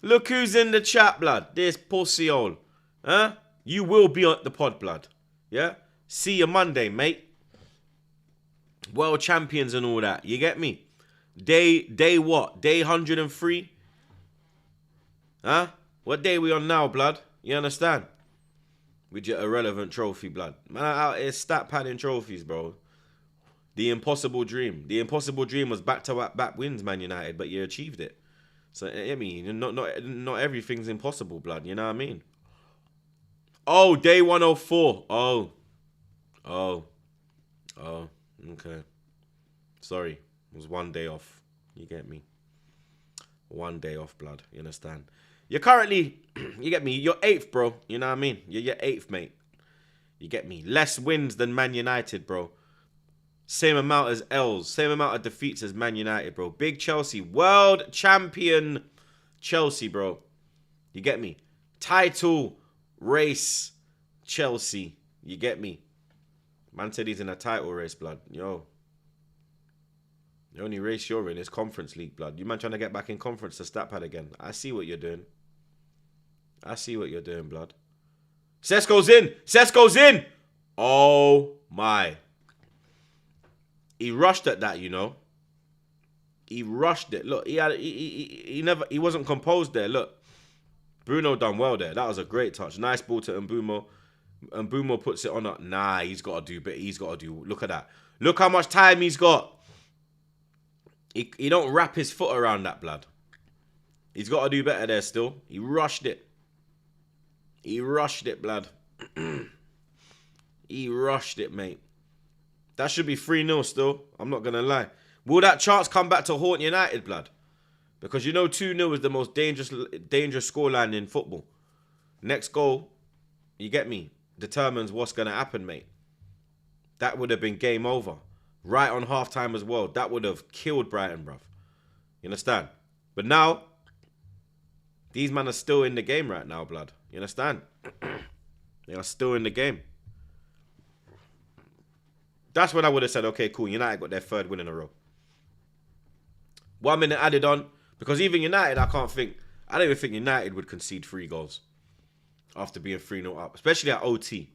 Look who's in the chat, blood. This pussy hole. Huh? You will be on the pod, blood. Yeah? See you Monday, mate. World champions and all that. You get me? Day what? Day 103? Huh? What day we on now, blood? You understand? With your irrelevant trophy, blood. Man, out here stat padding trophies, bro. The impossible dream. The impossible dream was back-to-back wins, Man United, but you achieved it. So, I mean, not everything's impossible, blood. You know what I mean? Oh, day 104. Oh. Okay. Sorry. It was 1 day off. You get me? 1 day off, blood. You understand? You're currently, you get me? You're 8th, bro. You know what I mean? You're 8th, mate. You get me? Less wins than Man United, bro. Same amount as L's. Same amount of defeats as Man United, bro. Big Chelsea. World champion Chelsea, bro. You get me? Title race Chelsea. You get me? Man said he's in a title race, blood. Yo. The only race you're in is Conference League, blood. You man trying to get back in conference to stat pad again. I see what you're doing. I see what you're doing, blood. Sesko's in. Sesko's in. Oh, my. He rushed at that, you know. He rushed it. Look, he wasn't composed there. Look. Bruno done well there. That was a great touch. Nice ball to Mbeumo. Mbeumo puts it on a... Nah, he's got to do... But he's got to do... Look at that. Look how much time he's got. He don't wrap his foot around that, blood. He's got to do better there still. He rushed it. He rushed it, blood. He rushed it, mate. That should be 3-0 still. I'm not going to lie. Will that chance come back to haunt United, blood? Because you know 2-0 is the most dangerous scoreline in football. Next goal, you get me, determines what's going to happen, mate. that would have been game over. Right on halftime as well. That would have killed Brighton, bruv. You understand? But now, these men are still in the game right now, blood. You understand? They are still in the game. That's when I would have said, okay, cool, United got their third win in a row. 1 minute added on, because even United, I don't even think United would concede 3 goals after being 3-0 up, especially at OT.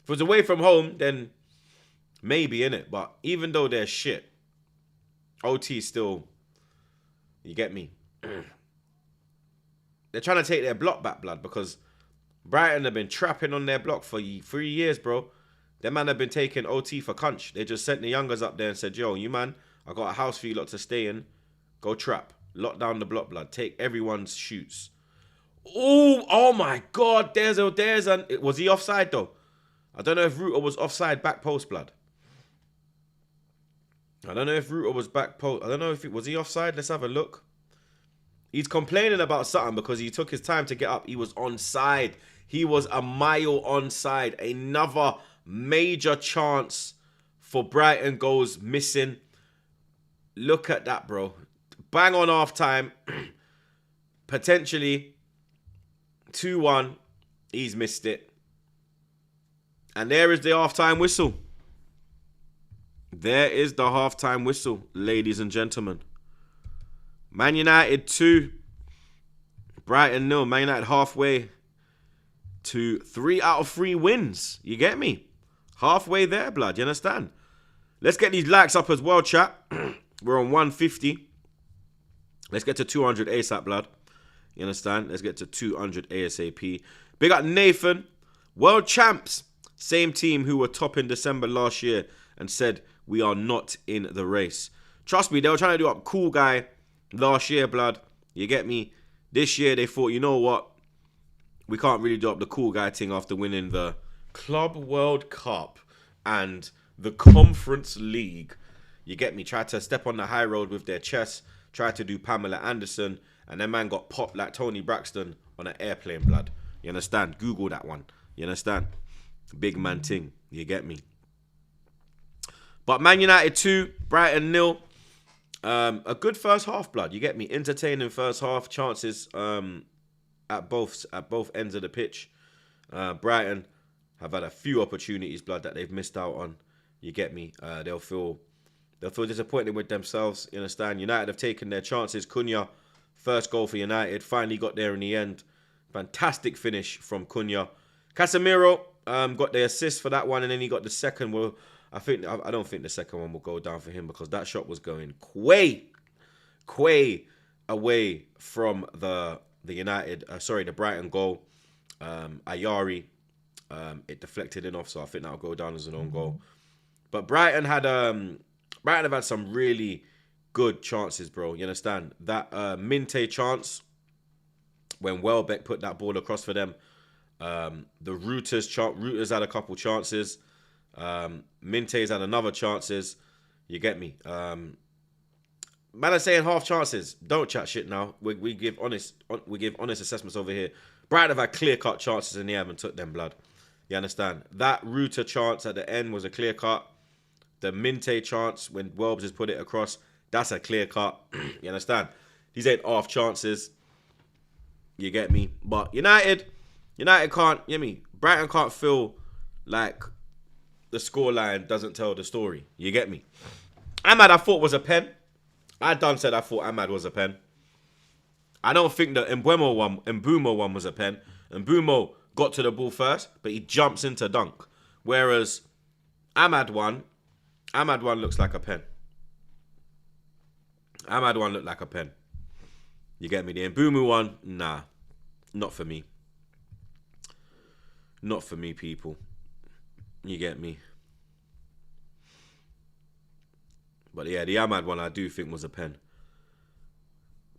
If it was away from home, then maybe, innit? But even though they're shit, OT still, you get me? They're trying to take their block back, blood, because Brighton have been trapping on their block for 3 years, bro. Them man have been taking OT for cunch. They just sent the youngers up there and said, yo, you man, I got a house for you lot to stay in. Go trap. Lock down the block, blood. Take everyone's shoots. Oh my God. Was he offside, though? I don't know if Ruter was offside back post, blood. I don't know if Ruter was back post. I don't know if was he offside? Let's have a look. He's complaining about something because he took his time to get up. He was onside. He was a mile onside. Another major chance for Brighton goes missing. Look at that, bro. Bang on half time. Potentially 2-1. He's missed it. And there is the halftime whistle. There is the halftime whistle, ladies and gentlemen. Man United 2. Brighton 0. Man United halfway to 3 out of 3 wins. You get me? Halfway there, blood. You understand? Let's get these likes up as well, chat. We're on 150. Let's get to 200 ASAP, blood. You understand? Let's get to 200 ASAP. Big up Nathan. World champs. Same team who were top in December last year and said we are not in the race. Trust me, they were trying to do up cool guy last year, blood. You get me? This year they thought, you know what? We can't really do up the cool guy thing after winning the Club World Cup and the Conference League. You get me? Tried to step on the high road with their chest. Tried to do Pamela Anderson. And that man got popped like Tony Braxton on an airplane, blood. You understand? Google that one. You understand? Big man ting. You get me? But Man United 2, Brighton 0. A good first half, blood. You get me? Entertaining first half. Chances at both ends of the pitch. Brighton have had a few opportunities, blood, that they've missed out on. You get me? They'll feel disappointed with themselves. You understand? United have taken their chances. Cunha, first goal for United, finally got there in the end. Fantastic finish from Cunha. Casemiro got the assist for that one, and then he got the second. Well, I don't think the second one will go down for him because that shot was going quay away from the Brighton goal. Ayari, it deflected in off, so I think that'll go down as an own goal. But Brighton have had some really good chances, bro. You understand? That Minte chance when Welbeck put that ball across for them. The Reuters had a couple chances. Minte's had another chances. You get me? Man are saying half chances. Don't chat shit now. We give honest assessments over here. Brighton have had clear-cut chances and they haven't took them, blood. You understand? That Reuter chance at the end was a clear-cut. The Minte chance when Welbs has put it across, that's a clear-cut. You understand? These ain't half chances. You get me? But United can't, you get me? Brighton can't feel like the scoreline doesn't tell the story. You get me? Ahmad, I thought was a pen. I thought Ahmad was a pen. I don't think the Mbumo one was a pen. Mbumo got to the ball first, but he jumps into dunk. Whereas Ahmad one looks like a pen. Ahmad one looked like a pen. You get me? The Mbumo one, nah. Not for me. Not for me, people. You get me? But yeah, the Ahmad one I do think was a pen.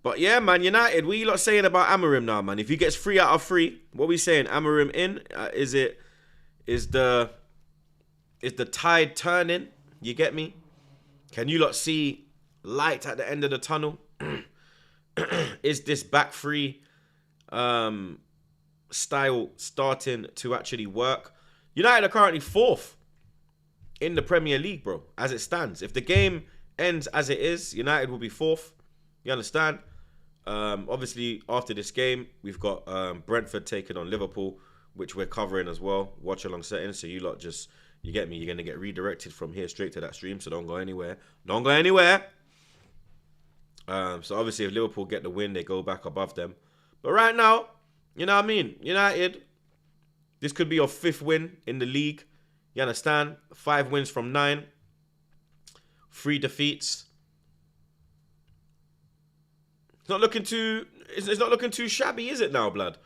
But yeah, man, United, what you lot saying about Amorim now, man? If he gets 3 out of 3, what we saying? Amorim in? Is the tide turning? You get me? Can you lot see light at the end of the tunnel? Is this back three style starting to actually work? United are currently 4th in the Premier League, bro, as it stands. If the game ends as it is, United will be 4th. You understand? Obviously, after this game, we've got Brentford taking on Liverpool, which we're covering as well. Watch along settings, so you lot just, you get me, you're going to get redirected from here straight to that stream, so don't go anywhere. Don't go anywhere. So obviously, if Liverpool get the win, they go back above them. But right now, you know what I mean? United, this could be your 5th win in the league. You understand? 5 wins from 9. 3 defeats. It's not looking too shabby, is it now, blood?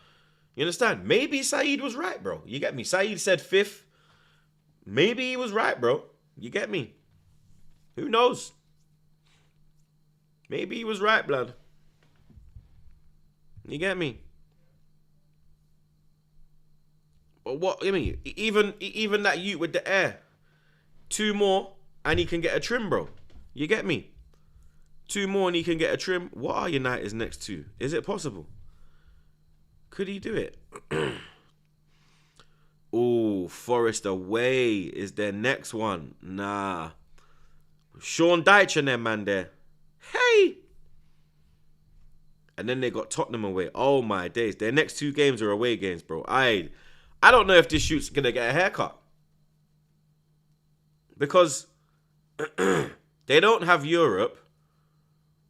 You understand? Maybe Saeed was right, bro. You get me? Saeed said 5th. Maybe he was right, bro. You get me? Who knows? Maybe he was right, blood. You get me? But what, I mean, even that Ute with the air. 2 more and he can get a trim, bro. You get me? 2 more and he can get a trim. What are United's next 2? Is it possible? Could he do it? Oh, Forest away is their next one. Nah. Sean Dyche and them, man, there. Hey! And then they got Tottenham away. Oh, my days. Their next 2 games are away games, bro. I don't know if this shoot's going to get a haircut. Because they don't have Europe.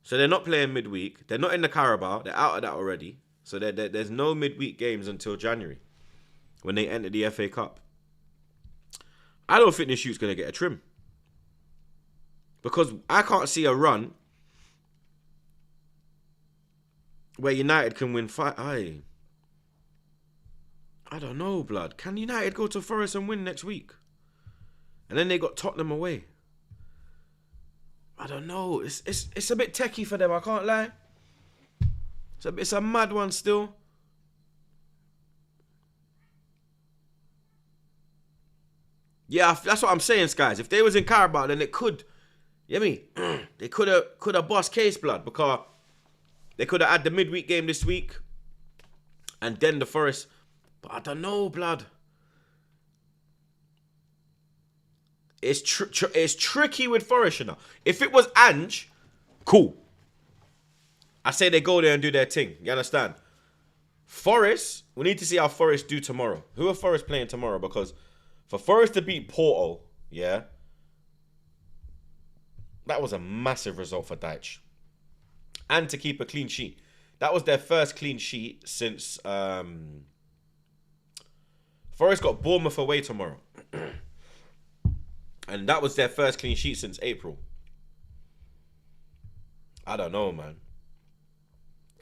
So they're not playing midweek. They're not in the Carabao. They're out of that already. So there's no midweek games until January when they enter the FA Cup. I don't think this shoot's going to get a trim. Because I can't see a run where United can win 5. I don't know, blood. Can United go to Forest and win next week? And then they got Tottenham away. I don't know. It's a bit techie for them, I can't lie. It's a mad one still. Yeah, that's what I'm saying, guys. If they was in Carabao, then it could, you know what I mean? They could have bossed case, blood, because they could have had the midweek game this week and then the Forest. But I don't know, blood. It's tricky with Forest, you know. If it was Ange, cool. I say they go there and do their thing. You understand? Forest, we need to see how Forest do tomorrow. Who are Forest playing tomorrow? Because for Forest to beat Porto, yeah, that was a massive result for Dyche. And to keep a clean sheet. That was their first clean sheet since Forest got Bournemouth away tomorrow. And that was their first clean sheet since April. I don't know, man.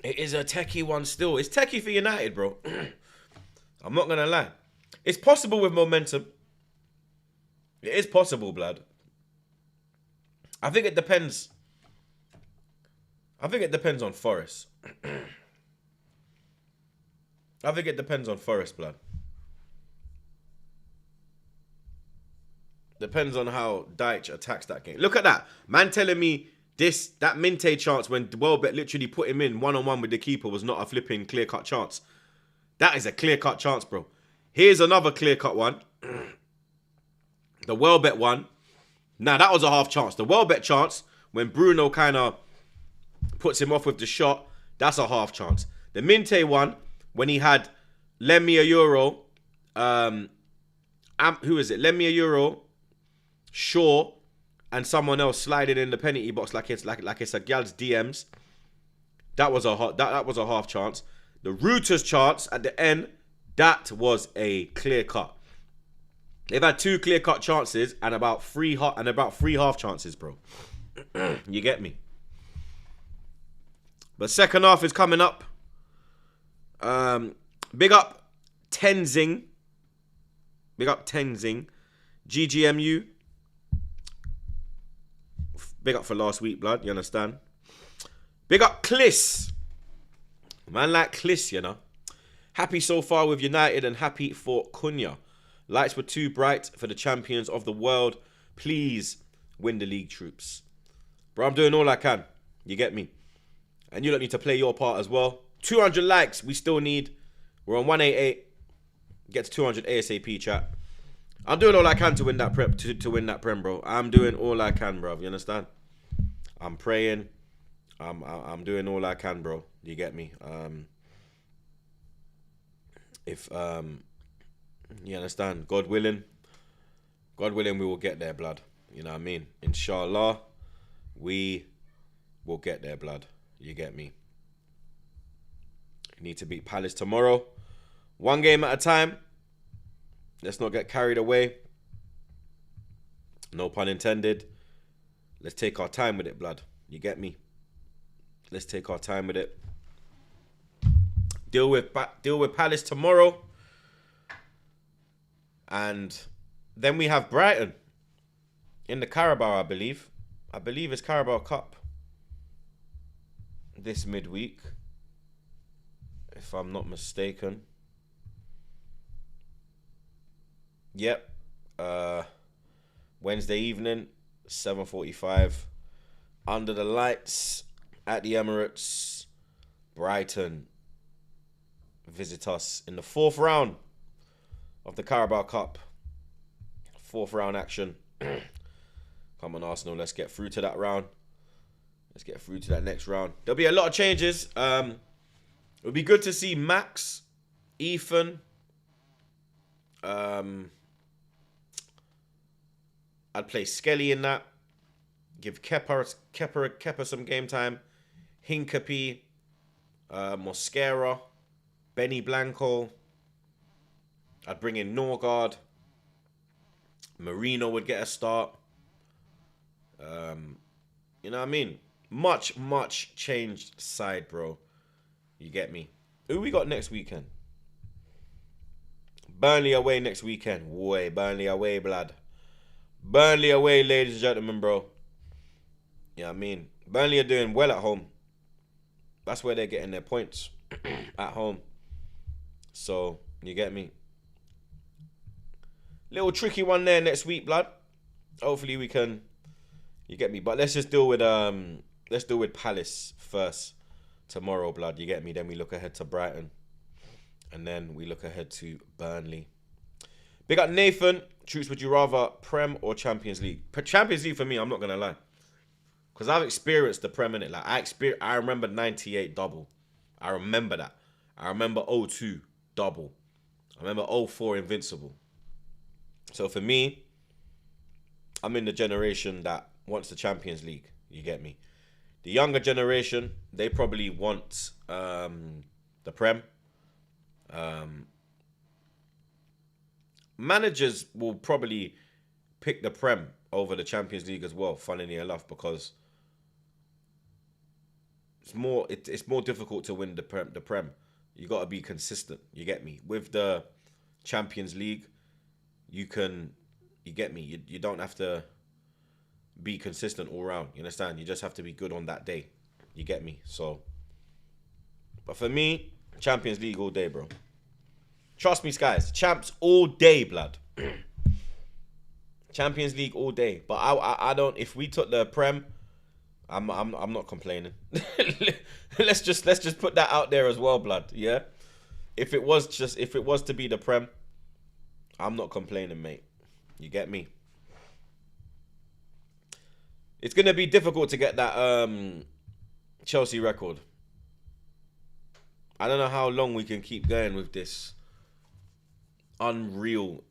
It is a techie one still. It's techie for United, bro. I'm not going to lie. It's possible with momentum. It is possible, blood. I think it depends. I think it depends on Forest. I think it depends on Forest, blood. Depends on how Dyche attacks that game. Look at that. Man telling me that Minte chance when Welbeck literally put him in one-on-one with the keeper was not a flipping clear-cut chance. That is a clear-cut chance, bro. Here's another clear-cut one. The Welbeck one. Nah, that was a half chance. The Welbeck chance, when Bruno kind of puts him off with the shot, that's a half chance. The Minte one, when he had lend me a euro. Who is it? Lend me a euro. Shaw and someone else sliding in the penalty box like it's a gal's DMs. That was a half chance. The Reuters chance at the end, that was a clear cut. They've had 2 clear cut chances and about 3 half chances, bro. You get me? But second half is coming up. Big up Tenzing. Big up Tenzing. GGMU. Big up for last week, blood. You understand? Big up Kliss. Man like Kliss, you know. Happy so far with United and happy for Cunha. Lights were too bright for the champions of the world. Please win the league, troops. Bro, I'm doing all I can. You get me? And you don't need to play your part as well. 200 likes we still need. We're on 188. Get to 200 ASAP, chat. I'm doing all I can to win that prep to win that prem, bro. I'm doing all I can, bro. You understand? I'm praying. I'm doing all I can, bro. You get me? If you understand, God willing, we will get there, blood. You know what I mean? Inshallah, we will get there, blood. You get me? You need to beat Palace tomorrow. One game at a time. Let's not get carried away. No pun intended. Let's take our time with it, blood. You get me? Let's take our time with it. Deal with Palace tomorrow. And then we have Brighton in the Carabao, I believe. I believe it's Carabao Cup this midweek, if I'm not mistaken. Yep. Wednesday evening, 7:45. Under the lights at the Emirates. Brighton visit us in the 4th round of the Carabao Cup. 4th round action. Come on, Arsenal. Let's get through to that round. Let's get through to that next round. There'll be a lot of changes. It would be good to see Max, Ethan. I'd play Skelly in that. Give Kepa some game time. Hincapie, Mosquera, Benny Blanco. I'd bring in Norgard. Marino would get a start. You know what I mean? Much changed side, bro. You get me? Who we got next weekend? Burnley away next weekend. Boy, Burnley away, blood. Burnley away, ladies and gentlemen, bro. Yeah, I mean, Burnley are doing well at home. That's where they're getting their points. At home. So, you get me? Little tricky one there next week, blood. Hopefully we can, you get me? But let's deal with Palace first tomorrow, blood. You get me? Then we look ahead to Brighton. And then we look ahead to Burnley. Big up Nathan. Troops, would you rather Prem or Champions League? Champions League for me, I'm not going to lie. Because I've experienced the Prem in it. Like I remember 98 double. I remember that. I remember 02 double. I remember 04 invincible. So for me, I'm in the generation that wants the Champions League. You get me? The younger generation, they probably want the Prem. Managers will probably pick the Prem over the Champions League as well, funnily enough, because it's more difficult to win the Prem. You got to be consistent. You get me? With the Champions League, you get me? You don't have to be consistent all round. You understand? You just have to be good on that day. You get me? So, but for me, Champions League all day, bro. Trust me, guys. Champs all day, blood. Champions League all day. But I don't. If we took the Prem, I'm not complaining. let's just put that out there as well, blood. Yeah. If it was to be the Prem, I'm not complaining, mate. You get me? It's gonna be difficult to get that Chelsea record. I don't know how long we can keep going with this unreal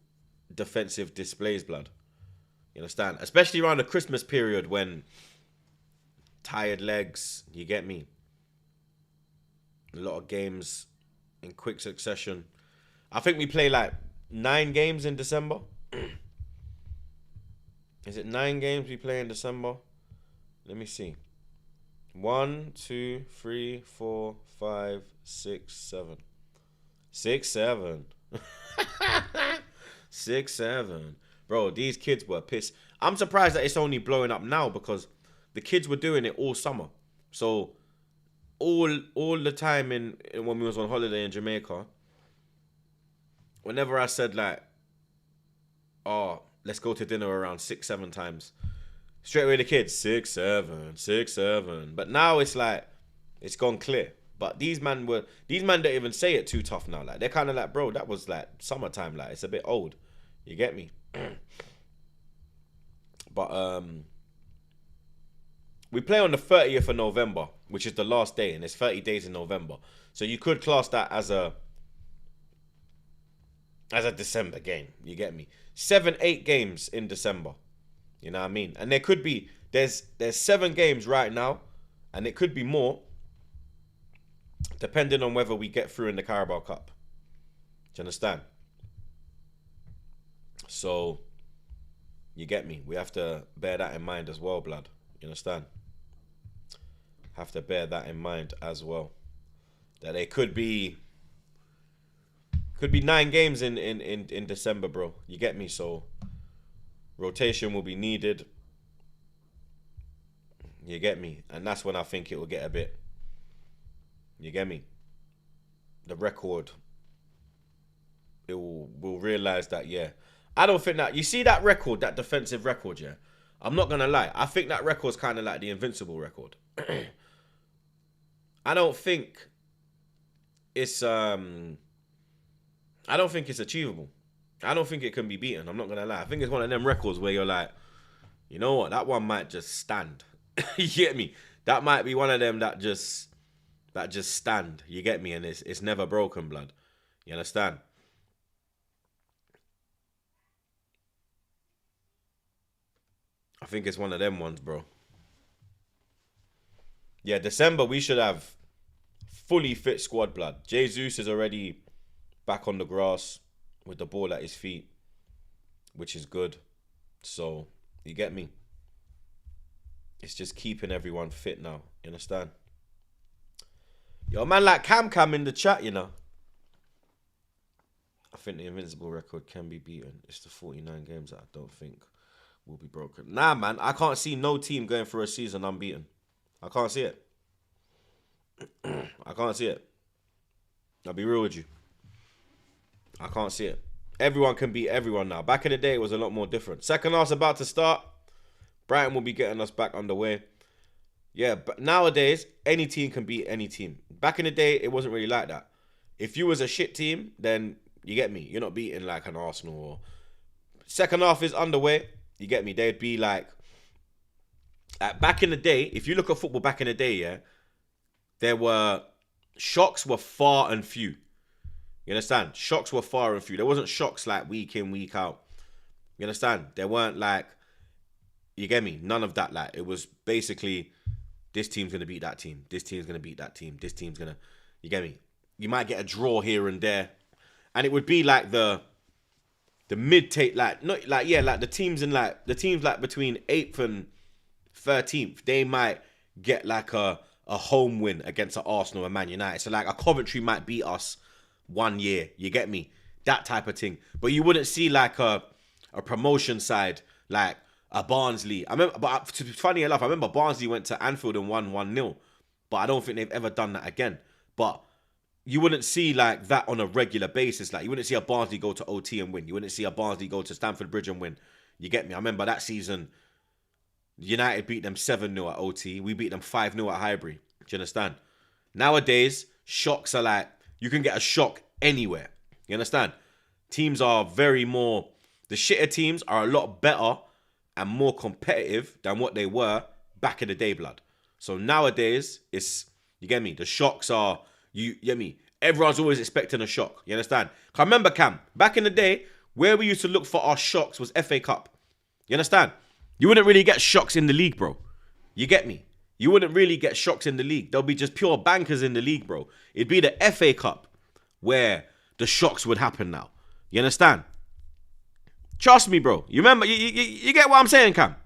defensive displays, blood. You understand? Especially around the Christmas period when tired legs, you get me? A lot of games in quick succession. I think we play like 9 games in December. Is it 9 games we play in December? Let me see. 1, 2, 3, 4, 5, 6, 7. 6, 7. 6, 7. Bro, these kids were pissed. I'm surprised that it's only blowing up now because the kids were doing it all summer. So all the time when we was on holiday in Jamaica, whenever I said like, oh, let's go to dinner around 6, 7 times, straight away the kids, 6, 7, 6, 7. But now it's like, it's gone clear. But these men don't even say it too tough now. Like they're kind of like, bro, that was like summertime. Like it's a bit old. You get me? But we play on the 30th of November, which is the last day, and it's 30 days in November. So you could class that as a December game. You get me? 7-8 games in December. You know what I mean? And there could be there's 7 games right now, and it could be more, depending on whether we get through in the Carabao Cup. Do you understand? So you get me? We have to bear that in mind as well, blood. You understand? Have to bear that in mind as well. That there could be 9 games in December, bro. You get me? So rotation will be needed. You get me? And that's when I think it will get a bit. You get me? The record. We'll realize that, yeah. I don't think that, you see that record, that defensive record, yeah. I'm not gonna lie. I think that record's kind of like the invincible record. I don't think it's achievable. I don't think it can be beaten. I'm not gonna lie. I think it's one of them records where you're like, you know what, that one might just stand. You get me? That might be one of them that just stand. You get me? And it's never broken, blood. You understand? I think it's one of them ones, bro. Yeah, December we should have fully fit squad, blood. Jesus is already back on the grass with the ball at his feet, which is good. So, you get me? It's just keeping everyone fit now. You understand? Yo, man, like Cam in the chat, you know. I think the invincible record can be beaten. It's the 49 games that I don't think will be broken. Nah, man, I can't see no team going through a season unbeaten. I can't see it. I can't see it. I'll be real with you. I can't see it. Everyone can beat everyone now. Back in the day, it was a lot more different. Second half's about to start. Brighton will be getting us back underway. Yeah, but nowadays, any team can beat any team. Back in the day, it wasn't really like that. If you was a shit team, then you get me. You're not beating like an Arsenal. Or second half is underway. You get me? They'd be like back in the day, if you look at football back in the day, yeah, shocks were far and few. You understand? Shocks were far and few. There wasn't shocks like week in, week out. You understand? There weren't like, you get me? None of that. Like, it was basically, this team's going to beat that team. This team's going to beat that team. This team's going to, you get me? You might get a draw here and there. And it would be like the mid-take, like, not like, yeah, like the teams like between 8th and 13th, they might get like a home win against an Arsenal and Man United. So like a Coventry might beat us one year. You get me? That type of thing. But you wouldn't see like a promotion side, like a Barnsley. I remember, but funny enough, I remember Barnsley went to Anfield and won 1-0. But I don't think they've ever done that again. But you wouldn't see like that on a regular basis. Like, you wouldn't see a Barnsley go to OT and win. You wouldn't see a Barnsley go to Stamford Bridge and win. You get me? I remember that season, United beat them 7-0 at OT. We beat them 5-0 at Highbury. Do you understand? Nowadays, shocks are like, you can get a shock anywhere. You understand? Teams are very more, the shitter teams are a lot better and more competitive than what they were back in the day, blood. So nowadays, it's, you get me? The shocks are, you get me? Everyone's always expecting a shock. You understand? I remember, Cam, back in the day, where we used to look for our shocks was FA Cup. You understand? You wouldn't really get shocks in the league, bro. You get me? You wouldn't really get shocks in the league. There'll be just pure bankers in the league, bro. It'd be the FA Cup where the shocks would happen now. You understand? Trust me, bro. You remember? You get what I'm saying, Cam?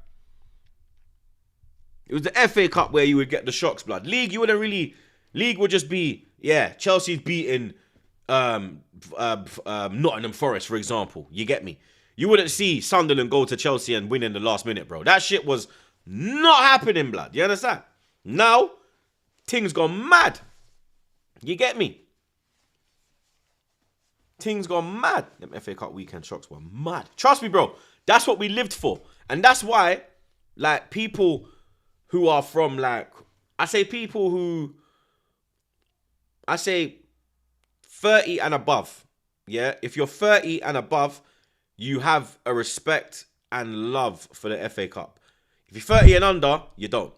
It was the FA Cup where you would get the shocks, blood. League, you wouldn't really... League would just be, yeah, Chelsea's beating Nottingham Forest, for example. You get me? You wouldn't see Sunderland go to Chelsea and win in the last minute, bro. That shit was not happening, blood. You understand? Now, things gone mad. You get me? Things gone mad. Them FA Cup weekend shocks were mad. Trust me, bro. That's what we lived for. And that's why, like, people who are from, like, I say 30 and above. Yeah? If you're 30 and above, you have a respect and love for the FA Cup. If you're 30 and under, you don't.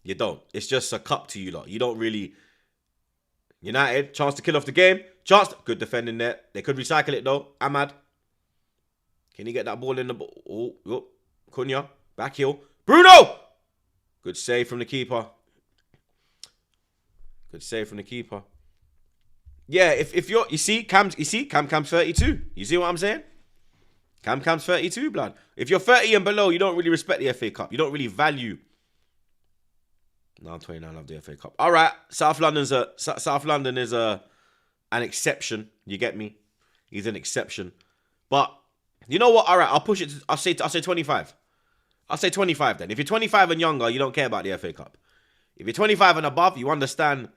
You don't. It's just a cup to you lot. You don't really. United, chance to kill off the game. Good defending there. They could recycle it though. Ahmad. Can he get that ball in the ball? Oh, Cunha. Back heel. Bruno! Good save from the keeper. Good save from the keeper. Yeah, if you're, Cam's 32. You see what I'm saying? Cam's 32, blood. If you're 30 and below, you don't really respect the FA Cup. You don't really value. No, I'm 29. I love the FA Cup. All right, South London is an exception. You get me? He's an exception. But you know what? All right, I'll push it. I'll say 25. I'll say 25 then. If you're 25 and younger, you don't care about the FA Cup. If you're 25 and above, you understand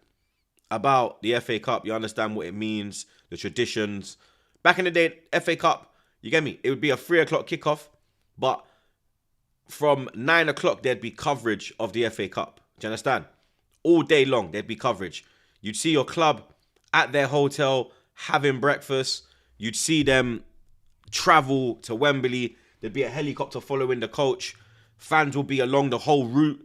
about the FA Cup. You understand what it means, the traditions. Back in the day, FA Cup, you get me? It would be a 3 o'clock kickoff, but from 9 o'clock, there'd be coverage of the FA Cup. Do you understand? All day long, there'd be coverage. You'd see your club at their hotel having breakfast. You'd see them travel to Wembley. There'd be a helicopter following the coach. Fans will be along the whole route,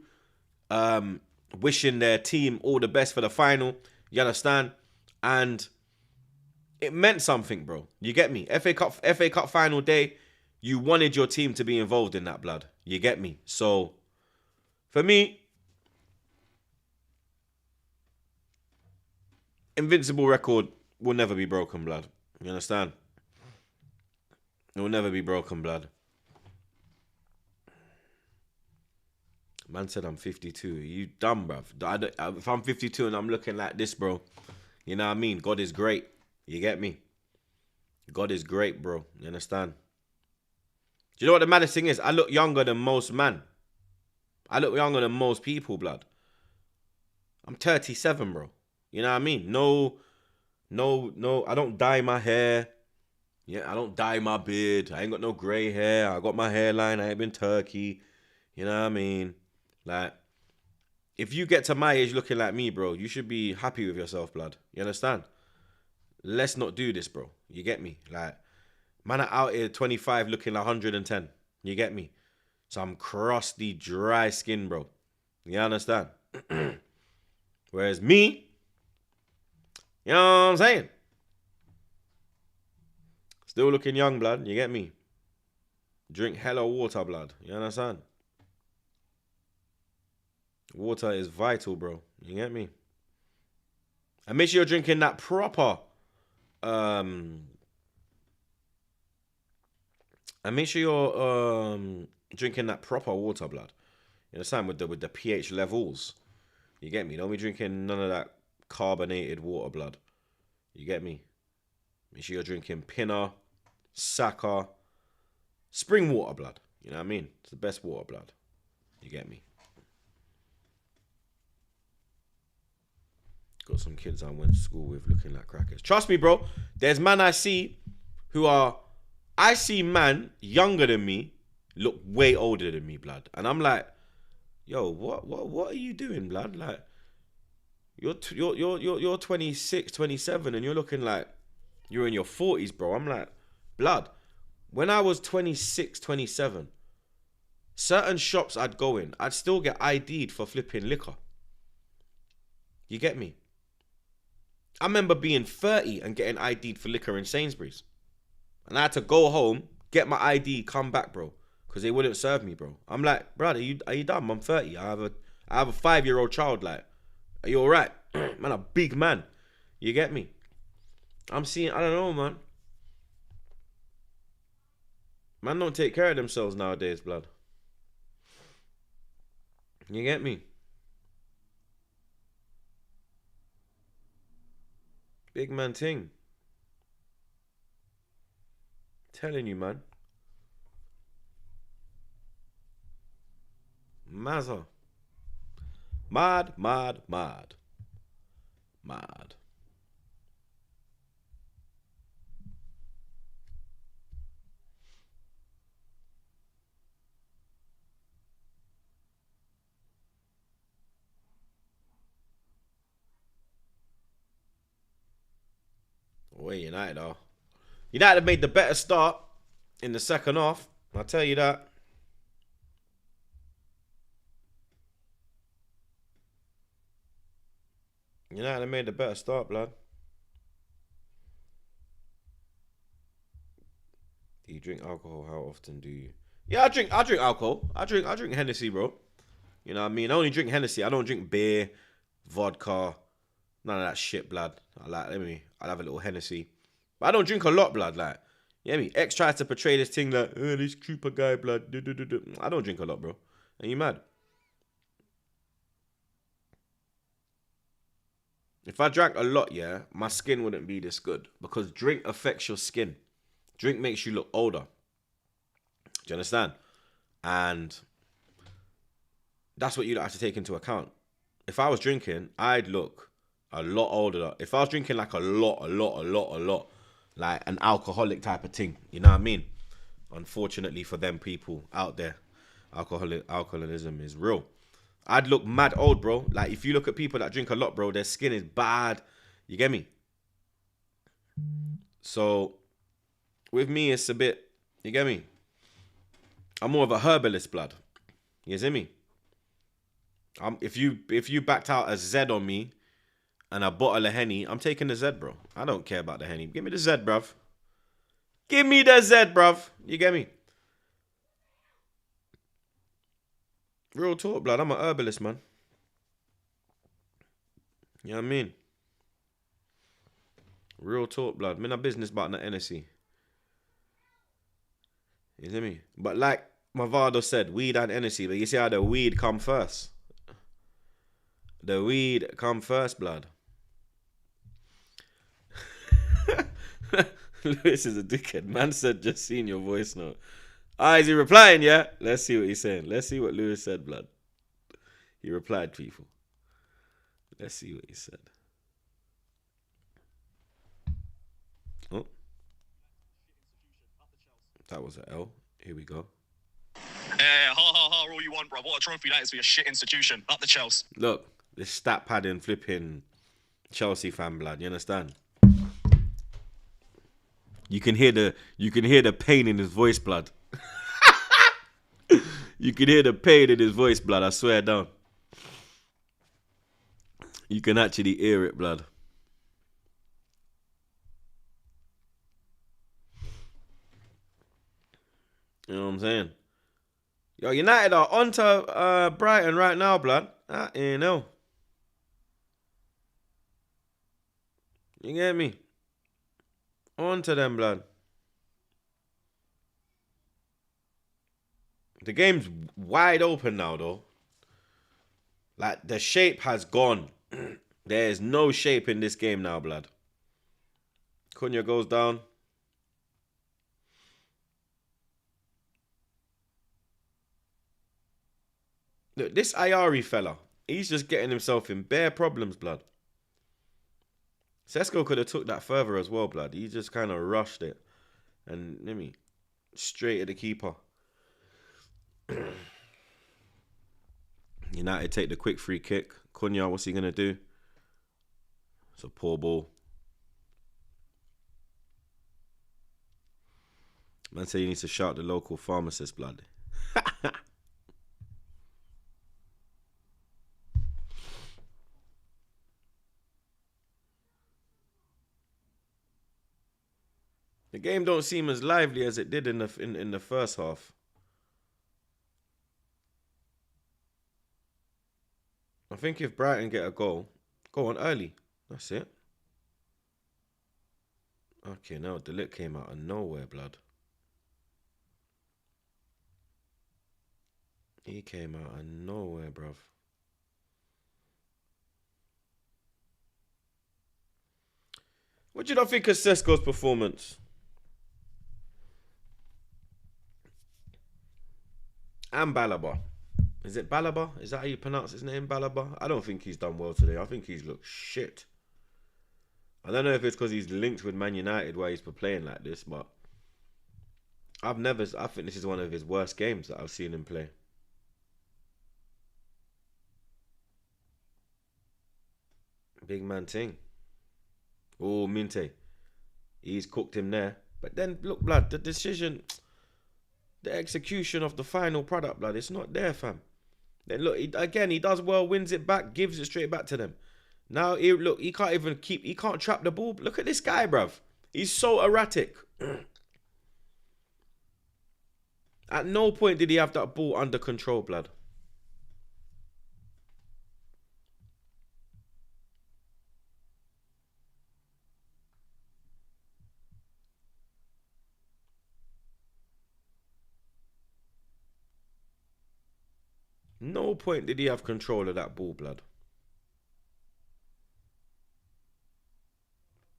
wishing their team all the best for the final. You understand? And it meant something, bro. You get me? FA Cup final day, you wanted your team to be involved in that, blood. You get me? So, for me, Invincible record will never be broken, blood. You understand? It will never be broken, blood. Man said I'm 52. You dumb, bruv. If I'm 52 and I'm looking like this, bro, you know what I mean? God is great. You get me? God is great, bro. You understand? Do you know what the maddest thing is? I look younger than most man. I look younger than most people, blood. I'm 37, bro. You know what I mean? No, I don't dye my hair. Yeah, I don't dye my beard. I ain't got no grey hair. I got my hairline. I ain't been turkey. You know what I mean? Like, if you get to my age looking like me, bro, you should be happy with yourself, blood. You understand? Let's not do this, bro. You get me? Like, man are out here 25 looking like 110. You get me? Some crusty, dry skin, bro. You understand? Whereas me, you know what I'm saying? Still looking young, blood. You get me? Drink hella water, blood. You understand? Water is vital, bro. You get me? And make sure you're drinking that proper. And make sure you're drinking that proper water, blood. You understand? With the pH levels. You get me? Don't be drinking none of that carbonated water, blood. You get me? Make sure you're drinking Pinner, Saka, spring water, blood. You know what I mean? It's the best water, blood. You get me? Got some kids I went to school with looking like crackers. Trust me, bro. There's man I see who are... I see man younger than me look way older than me, blood. And I'm like, yo, what are you doing, blood? Like, you're 26, 27, and you're looking like you're in your 40s, bro. I'm like, blood. When I was 26, 27, certain shops I'd go in, I'd still get ID'd for flipping liquor. You get me? I remember being 30 and getting ID'd for liquor in Sainsbury's. And I had to go home, get my ID, come back, bro. Because they wouldn't serve me, bro. I'm like, brother, are you dumb? I'm 30. I have a 5-year-old child. Like, are you alright? Man, a big man. You get me? I'm seeing, I don't know, man. Man don't take care of themselves nowadays, blood. You get me? Big man thing. Telling you, man. Mazza. Mad. Where United are. United made the better start in the second half. I'll tell you that. United made a better start, blood. Do you drink alcohol? How often do you? Yeah, I drink alcohol. I drink Hennessy, bro. You know what I mean? I only drink Hennessy. I don't drink beer, vodka, none of that shit, blood. I'll have a little Hennessy. But I don't drink a lot, blood. Like, you know what I mean? X tries to portray this thing like, oh, this Cooper guy, blood. I don't drink a lot, bro. Are you mad? If I drank a lot, yeah, my skin wouldn't be this good. Because drink affects your skin. Drink makes you look older. Do you understand? And that's what you have to take into account. If I was drinking, I'd look a lot older. If I was drinking like a lot, like an alcoholic type of thing, you know what I mean? Unfortunately for them people out there, alcoholism is real. I'd look mad old, bro. Like if you look at people that drink a lot, bro, their skin is bad. You get me? So with me, it's a bit. You get me? I'm more of a herbalist, blood. You see me? If you backed out a Z on me and a bottle of Henny, I'm taking the Z, bro. I don't care about the Henny. Give me the Z, bruv. Give me the Z, bruv. You get me? Real talk, blood. I'm a herbalist, man. You know what I mean? Real talk, blood. I'm in a business partner, Hennessy. You see me? But like Mavado said, weed and Hennessy. But you see how the weed come first? The weed come first, blood. Lewis is a dickhead. Man said, just seen your voice note. Ah, is he replying, yeah? Let's see what he's saying. Let's see what Lewis said, blood. He replied, people. Let's see what he said. Oh. That was an L. Here we go. All you want, bro. What a trophy that is for your shit institution. Up the Chelsea. Look, this stat padding flipping Chelsea fan, blood. You understand? You can hear the pain in his voice, blood. You can hear the pain in his voice, blood. I swear down. You can actually hear it, blood. You know what I'm saying? Yo, United are on to Brighton right now, blood. You know. You get me? On to them, blood. The game's wide open now, though. Like, the shape has gone. There's no shape in this game now, blood. Cunha goes down. Look, this Ayari fella, he's just getting himself in bare problems, blood. Sesko could have took that further as well, blood. He just kind of rushed it. And, let me, straight at the keeper. United take the quick free kick. Cunha, what's he going to do? It's a poor ball. Man say he needs to shout the local pharmacist, blood. The game don't seem as lively as it did in the first half. I think if Brighton get a goal, go on early. That's it. Okay, now De Ligt came out of nowhere, blood. He came out of nowhere, bruv. What do you not think of Sesko's performance? And Balaba. Is it Balaba? Is that how you pronounce his name, Balaba? I don't think he's done well today. I think he's looked shit. I don't know if it's because he's linked with Man United why he's playing like this, but I think this is one of his worst games that I've seen him play. Big man thing. Oh, Minte. He's cooked him there. But then, look, blood, the decision... the execution of the final product, blood, it's not there, fam. Then look, he does well, wins it back, gives it straight back to them. Now, he can't even he can't trap the ball. Look at this guy, bruv. He's so erratic. At no point did he have that ball under control, blood. No point did he have control of that ball, blood.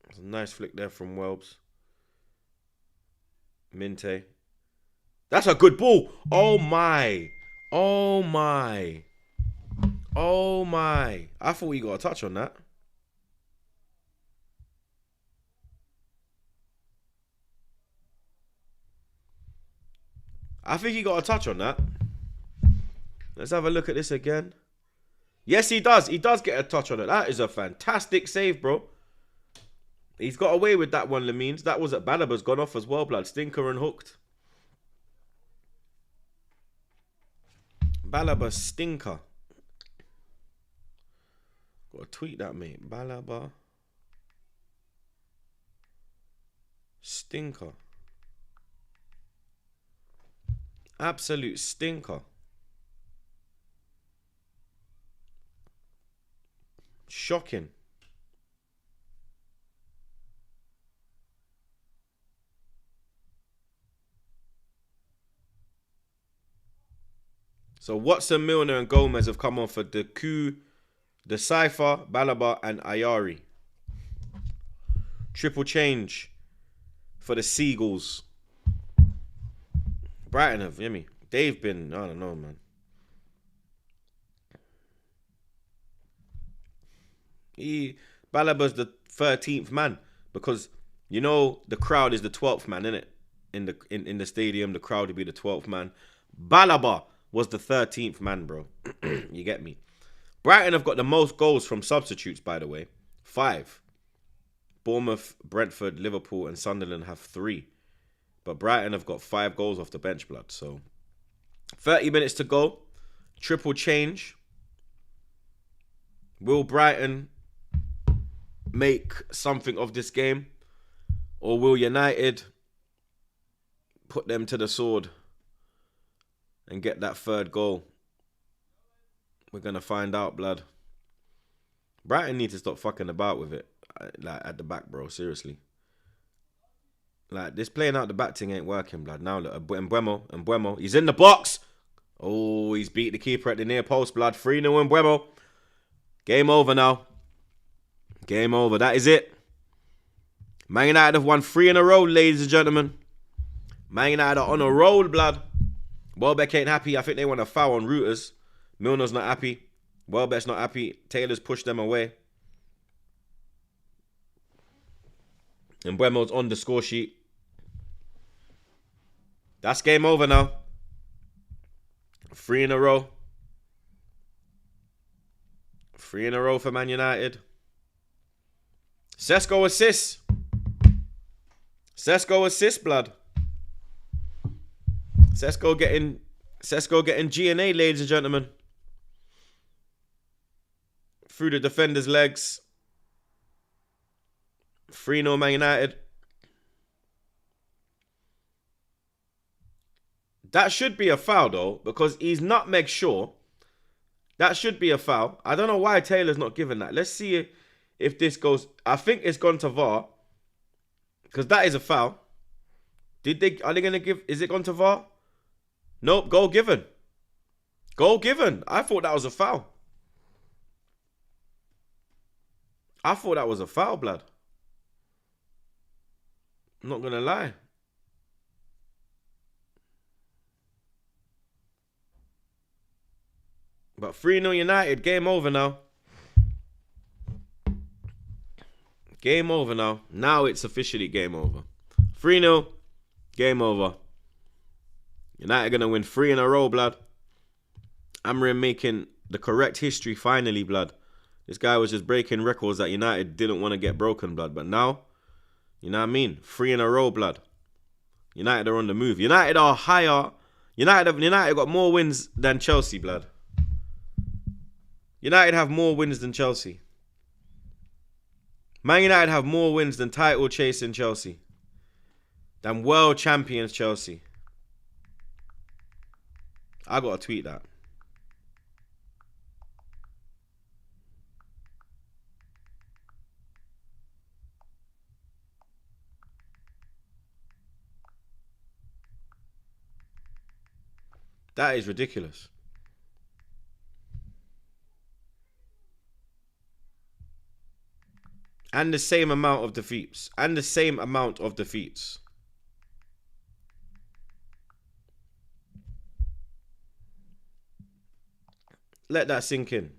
It's a nice flick there from Welbs. Minte. That's a good ball. Oh my. Oh my. Oh my. I thought he got a touch on that. I think he got a touch on that. Let's have a look at this again. Yes, he does. He does get a touch on it. That is a fantastic save, bro. He's got away with that one, Lamines. That was at Balaba's gone off as well, blood. Stinker and hooked. Balaba stinker. Got to tweet that, mate. Balaba stinker. Absolute stinker. Shocking. So Watson, Milner and Gomez have come on for the Coup, the Cypher, Balaba and Ayari. Triple change for the Seagulls. Brighton have, you hear me? They've been, I don't know, man. Balaba's the 13th man because you know the crowd is the 12th man, innit? In the stadium, the crowd would be the 12th man. Balaba was the 13th man, bro. You get me? Brighton have got the most goals from substitutes, by the way. 5. Bournemouth, Brentford, Liverpool and Sunderland have 3. But Brighton have got 5 goals off the bench, blood. So 30 minutes to go. Triple change. Will Brighton make something of this game? Or will United put them to the sword and get that 3rd goal? We're going to find out, blood. Brighton need to stop fucking about with it. Like, at the back, bro. Seriously. Like, this playing out the back thing ain't working, blood. Now, look, Mbeumo. He's in the box. Oh, he's beat the keeper at the near post, blood. 3-0 Mbeumo. Game over now. Game over. That is it. Man United have won 3 in a row, ladies and gentlemen. Man United are on a roll, blood. Welbeck ain't happy. I think they want a foul on Reuters. Milner's not happy. Welbeck's not happy. Taylor's pushed them away. And Mbeumo's on the score sheet. That's game over now. 3 in a row. 3 in a row for Man United. Sesko assists. Sesko assists, blood. Sesko getting G&A, ladies and gentlemen. Through the defender's legs. 3-0 Man United. That should be a foul, though, because he's nutmeg Shaw. That should be a foul. I don't know why Taylor's not given that. Let's see if this goes. I think it's gone to VAR. Because that is a foul. Are they going to give? Is it gone to VAR? Nope, goal given. Goal given. I thought that was a foul. I thought that was a foul, blood. I'm not going to lie. But 3-0 United, game over now. Game over now. Now it's officially game over. 3-0, game over. United going to win 3 in a row, blood. Amorim making the correct history finally, blood. This guy was just breaking records that United didn't want to get broken, blood. But now, you know what I mean? 3 in a row, blood. United are on the move. United are higher. United got more wins than Chelsea, blood. United have more wins than Chelsea. Man United have more wins than title chasing Chelsea. Than world champions Chelsea. I gotta tweet that. That is ridiculous. And the same amount of defeats. Let that sink in.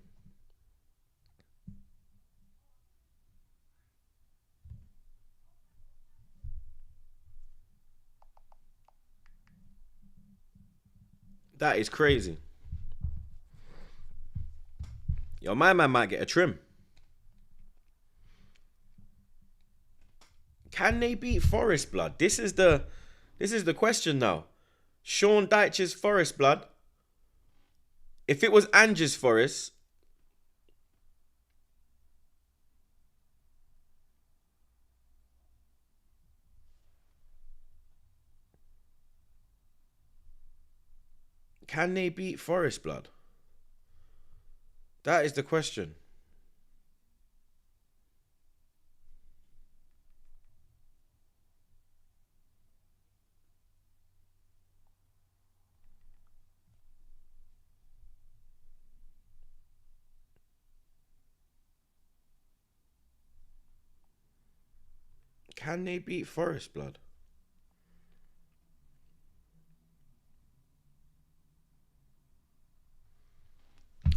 That is crazy. Yo, my man might get a trim. Can they beat Forest, blood? This is the question now. Sean Dyche's Forest, blood. If it was Ange's Forest, can they beat Forest, blood? That is the question. Can they beat Forest, blood?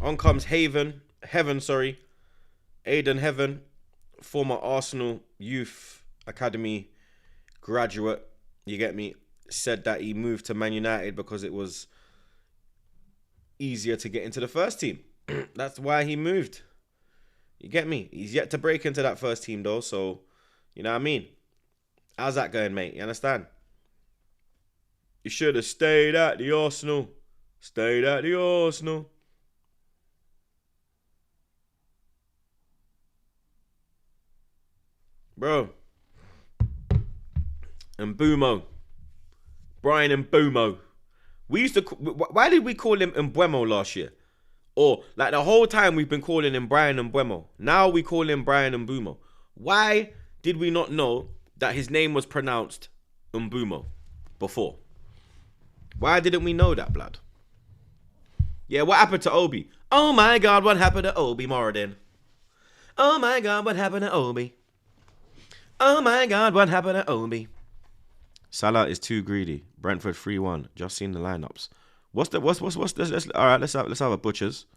On comes Heaven, sorry. Aidan Heaven, former Arsenal Youth Academy graduate, you get me, said that he moved to Man United because it was easier to get into the first team. That's why he moved. You get me? He's yet to break into that first team though, so you know what I mean? How's that going, mate? You understand? You should have stayed at the Arsenal. Stayed at the Arsenal. Bro. And Mbumo. Brian Mbumo. We used to... Why did we call him Mbuemo last year? Or, like, the whole time we've been calling him Brian Mbuemo. Now we call him Brian Mbumo. Why did we not know that his name was pronounced Mbumo before? Why didn't we know that, blood? Yeah, what happened to Obi? Oh my God, what happened to Obi Moradin? Oh my God, what happened to Obi? Oh my God, what happened to Obi? Salah is too greedy. Brentford 3-1. Just seen the lineups. What's this? All right, let's have a butchers.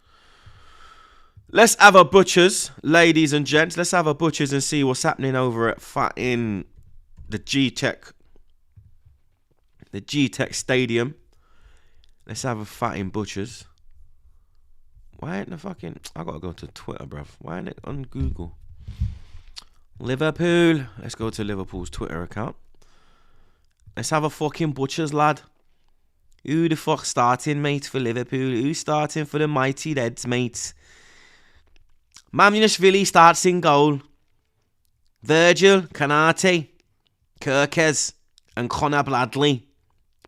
Let's have a butchers, ladies and gents. Let's have a butchers and see what's happening over at fucking the G-Tech Stadium. Let's have a fucking butchers. Why ain't the fucking... I gotta go to Twitter, bruv. Why ain't it on Google? Liverpool. Let's go to Liverpool's Twitter account. Let's have a fucking butchers, lad. Who the fuck starting, mate, for Liverpool? Who's starting for the Mighty Reds, mate? Mamnishvili starts in goal. Virgil, Kanate, Kirkes and Connor Bradley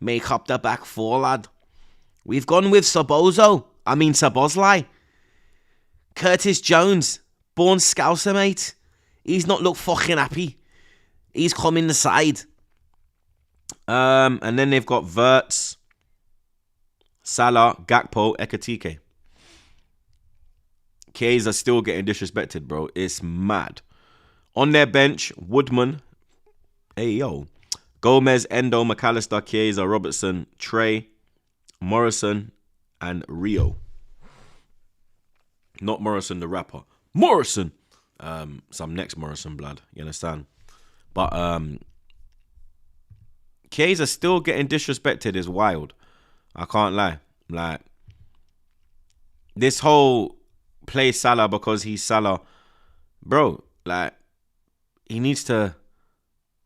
make up the back four, lad. We've gone with Sabozlai. Curtis Jones, born Scouser, mate. He's not looked fucking happy. He's come in the side. And then they've got Wirtz, Salah, Gakpo, Ekatike. K's are still getting disrespected, bro. It's mad. On their bench, Woodman, Gomez, Endo, McAllister, Chiesa, Robertson, Trey, Morrison, and Rio. Not Morrison the rapper. Morrison! Some next Morrison blood. You understand? But Chiesa still getting disrespected is wild. I can't lie. Like, this whole play Salah because he's Salah, bro, like, he needs to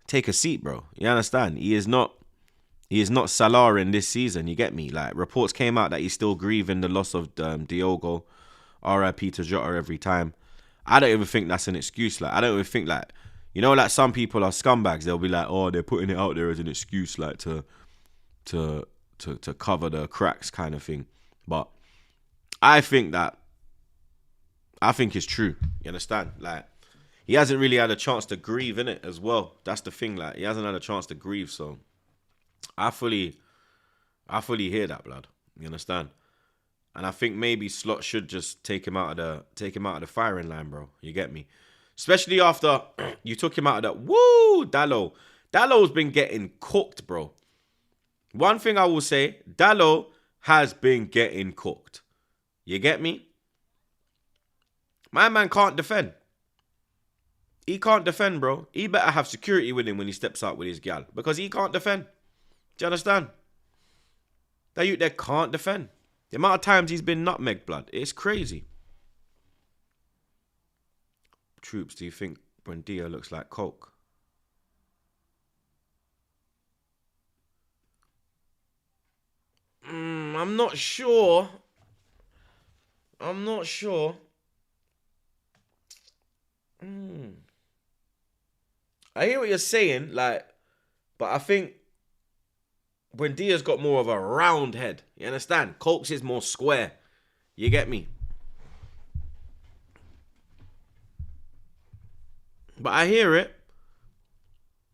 take a seat, bro. You understand? He is not He is not Salah in this season. You get me? Like, reports came out that he's still grieving the loss of Diogo. RIP to Jota every time. I don't even think that's an excuse. Like, I don't even think like, you know, like some people are scumbags. They'll be like, oh, they're putting it out there as an excuse, like to cover the cracks kind of thing. But I think it's true. You understand? Like, he hasn't really had a chance to grieve in it as well. That's the thing. Like, he hasn't had a chance to grieve. So I fully hear that, blood. You understand? And I think maybe Slot should just take him out of the firing line, bro. You get me? Especially after you took him out of that. Woo, Dalot. Dalot's been getting cooked, bro. One thing I will say, Dalot has been getting cooked. You get me? My man can't defend. He can't defend, bro. He better have security with him when he steps out with his gal. Because he can't defend. Do you understand? That youth there can't defend. The amount of times he's been nutmeg, blood. It's crazy. Troops, do you think Buendia looks like coke? I'm not sure. I hear what you're saying, like, but I think Buendia's got more of a round head. You understand? Cokes is more square. You get me? But I hear it.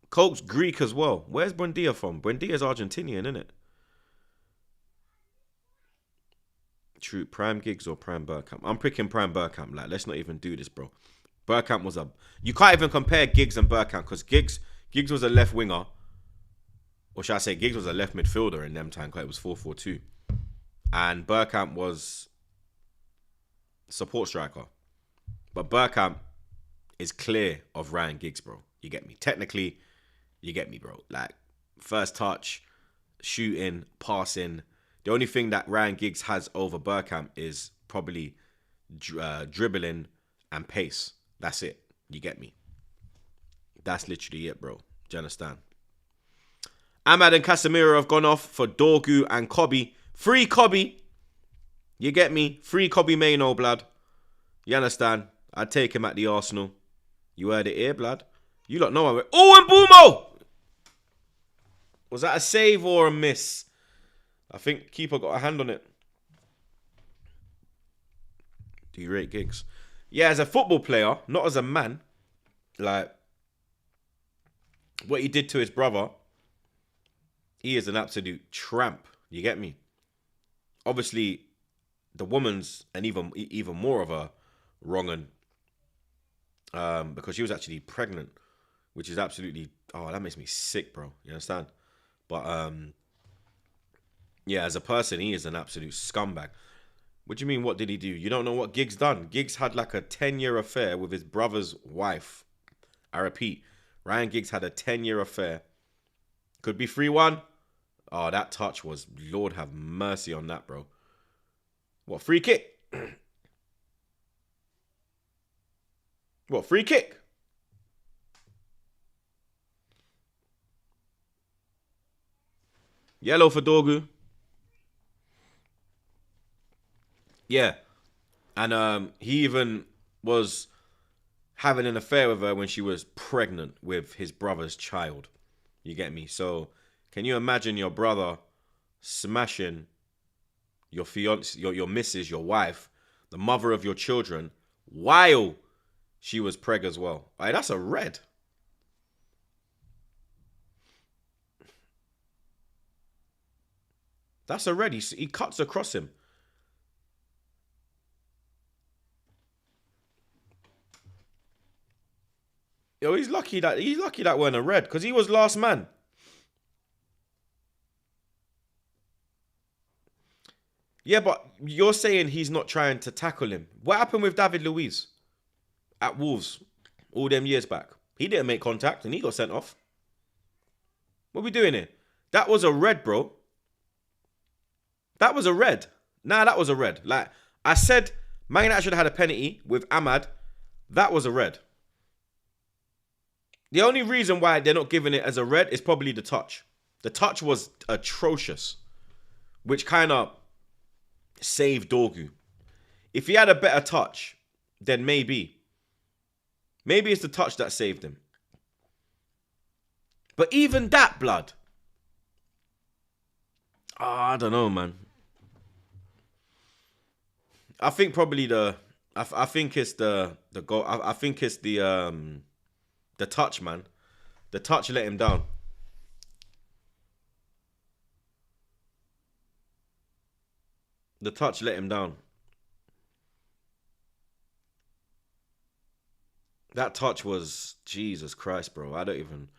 Coke's Greek as well. Where's Buendia from? Buendia's Argentinian, isn't it? True, Prime Giggs or Prime Bergkamp? I'm picking Prime Bergkamp. Like, let's not even do this, bro. Bergkamp was you can't even compare Giggs and Bergkamp because Giggs was a left winger. Or should I say Giggs was a left midfielder in them time because it was 4-4-2. And Bergkamp was support striker. But Bergkamp is clear of Ryan Giggs, bro. You get me? Technically, you get me, bro. Like, first touch, shooting, passing. The only thing that Ryan Giggs has over Bergkamp is probably dribbling and pace. That's it. You get me? That's literally it, bro. Do you understand? Ahmad and Casemiro have gone off for Dorgu and Kobe. Free Kobe. You get me? Free Kobe Mainoo, blood. You understand? I'd take him at the Arsenal. You heard it here, blood. You lot know it. Oh, and Bumo! Was that a save or a miss? I think keeper got a hand on it. Do you rate Giggs? Yeah, as a football player, not as a man. Like, what he did to his brother, he is an absolute tramp. You get me? Obviously, the woman's an even more of a wrong un. Because she was actually pregnant, which is absolutely, that makes me sick, bro. You understand? But yeah, as a person, he is an absolute scumbag. What do you mean, what did he do? You don't know what Giggs done. Giggs had like a 10-year affair with his brother's wife. I repeat, Ryan Giggs had a 10-year affair. Could be 3-1. Oh, that touch was, Lord have mercy on that, bro. What, free kick? What, free kick? Yellow for Dorgu. Yeah. And he even was having an affair with her when she was pregnant with his brother's child. You get me? So, can you imagine your brother smashing your fiance, your missus, your wife, the mother of your children, while she was preg as well? Like, that's a red. That's a red. He cuts across him. Yo, he's lucky that weren't a red because he was last man. Yeah, but you're saying he's not trying to tackle him. What happened with David Luiz at Wolves all them years back? He didn't make contact and he got sent off. What are we doing here? That was a red, bro. That was a red. Nah, that was a red. Like I said, Man United should have had a penalty with Ahmad. That was a red. The only reason why they're not giving it as a red is probably the touch. The touch was atrocious, which kind of saved Dorgu. If he had a better touch, then maybe it's the touch that saved him. But even that, blood, I don't know, man. I think probably I think it's the goal. I think it's the touch, man. The touch let him down. The touch let him down. That touch was Jesus Christ, bro. I don't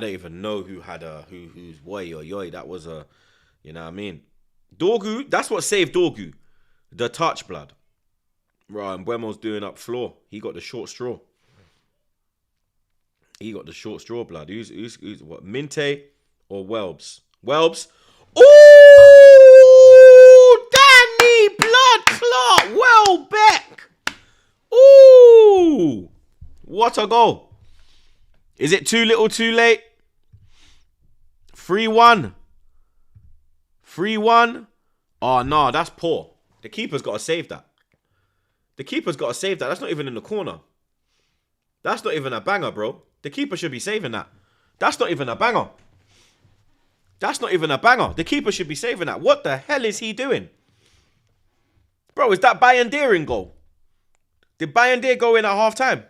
even know who had who's boy or yoy. That was a, you know what I mean? Dorgu, that's what saved Dorgu. The touch, blood. Right, and Buemo's doing up floor. He got the short straw. He got the short straw, blood. Who's what? Minte or Welbs? Welbs. Ooh, Danny Blood Clark Welbeck. Ooh, what a goal. Is it too little too late? 3-1. 3-1. Oh, no, that's poor. The keeper's got to save that. The keeper's got to save that. That's not even in the corner. That's not even a banger, bro. The keeper should be saving that. That's not even a banger. That's not even a banger. The keeper should be saving that. What the hell is he doing? Bro, is that Bayandere in goal? Did Bayandere go in at half time?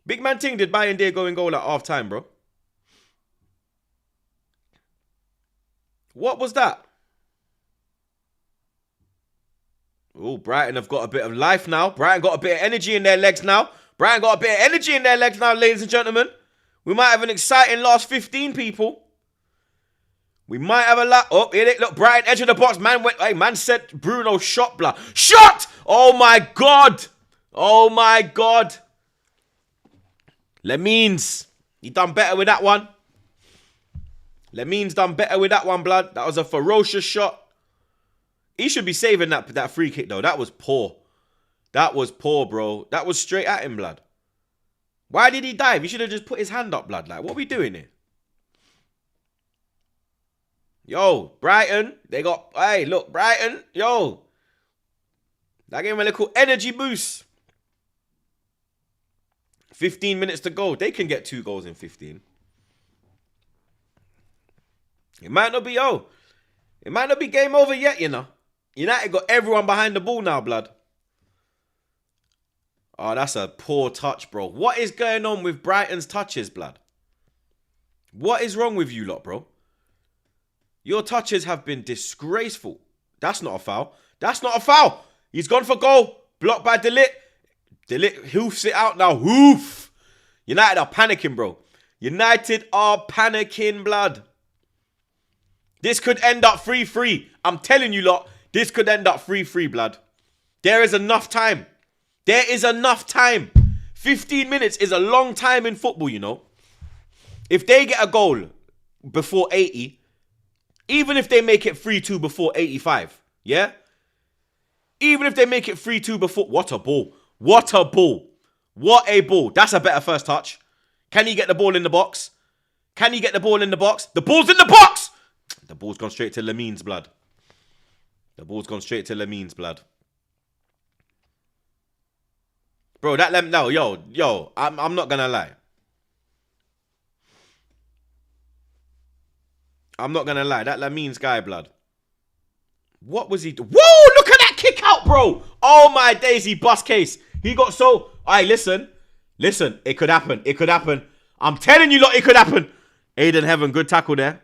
Big man ting, did Bayandere go in goal at half time, bro? What was that? Oh, Brighton have got a bit of life now. Brighton got a bit of energy in their legs now. Brighton got a bit of energy in their legs now, ladies and gentlemen. We might have an exciting last 15, people. We might have a lot. Oh, here they look. Brighton, edge of the box. Man said Bruno shot, blood. Shot! Oh, my God. Oh, my God. Lemines. He done better with that one. Lemines done better with that one, blood. That was a ferocious shot. He should be saving that free kick, though. That was poor. That was poor, bro. That was straight at him, blood. Why did he dive? He should have just put his hand up, blood. Like, what are we doing here? Yo, Brighton. They got... Hey, look, Brighton. Yo. That gave him a little energy boost. 15 minutes to go. They can get 2 goals in 15. It might not be, it might not be game over yet, you know. United got everyone behind the ball now, blood. Oh, that's a poor touch, bro. What is going on with Brighton's touches, blood? What is wrong with you lot, bro? Your touches have been disgraceful. That's not a foul. That's not a foul. He's gone for goal. Blocked by De Ligt. De Ligt hoofs it out now. Hoof. United are panicking, bro. United are panicking, blood. This could end up 3-3. I'm telling you lot, this could end up 3-3, blood. There is enough time. There is enough time. 15 minutes is a long time in football, you know. If they get a goal before 80, even if they make it 3-2 before 85, yeah? Even if they make it 3-2 before... What a ball. What a ball. What a ball. That's a better first touch. Can he get the ball in the box? Can he get the ball in the box? The ball's in the box! The ball's gone straight to Lemines, blood. The ball's gone straight to Lemines, blood. Bro, that no, yo, I'm not gonna lie. I'm not gonna lie. That Lemines guy, blood. What was he doing? Whoa, look at that kick out, bro. Oh, my daisy bus case. He got so... Alright, listen. Listen, it could happen. It could happen. I'm telling you, lot, it could happen. Aiden Heaven, good tackle there.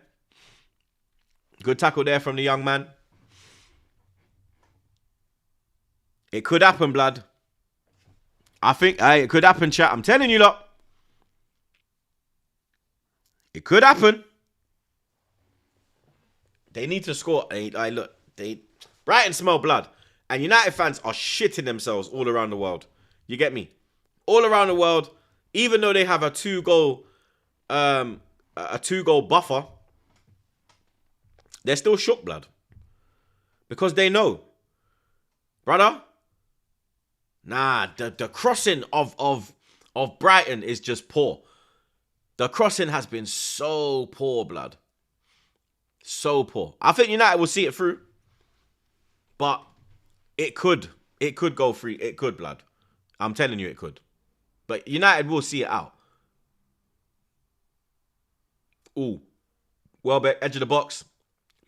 Good tackle there from the young man. It could happen, blood. I think it could happen, chat. I'm telling you, lot. It could happen. They need to score. Look, Brighton smell blood. And United fans are shitting themselves all around the world. You get me? All around the world, even though they have a 2-goal buffer, they're still shook, blood. Because they know. Brother, nah, the crossing of Brighton is just poor. The crossing has been so poor, blood. So poor. I think United will see it through. But it could. It could go free. It could, blood. I'm telling you it could. But United will see it out. Ooh. Welbeck, edge of the box.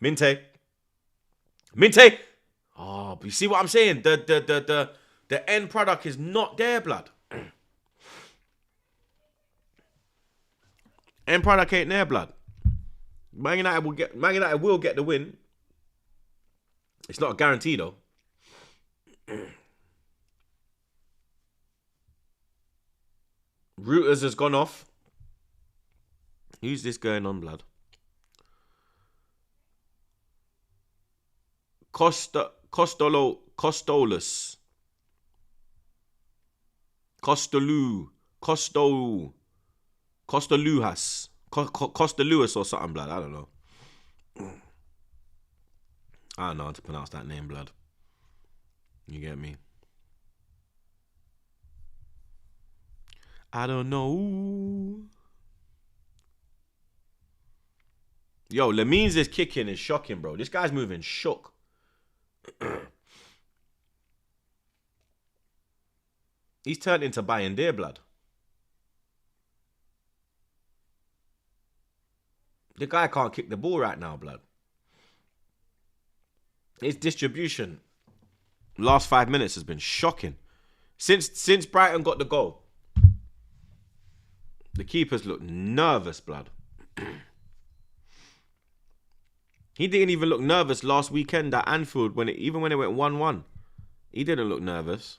Minte. Oh, but you see what I'm saying? The end product is not there, blood. End product ain't there, blood. Man United will get the win. It's not a guarantee though. Reuters has gone off. Who's this going on, blood? Costolujas. Costa Lewis or something, blood. I don't know. I don't know how to pronounce that name, blood. You get me? I don't know. Yo, Lamines' kicking is shocking, bro. This guy's moving shook. He's turned into Bayern, blood. The guy can't kick the ball right now, blood. His distribution last 5 minutes has been shocking. Since Brighton got the goal, the keepers look nervous, blood. He didn't even look nervous last weekend at Anfield even when it went 1-1. He didn't look nervous.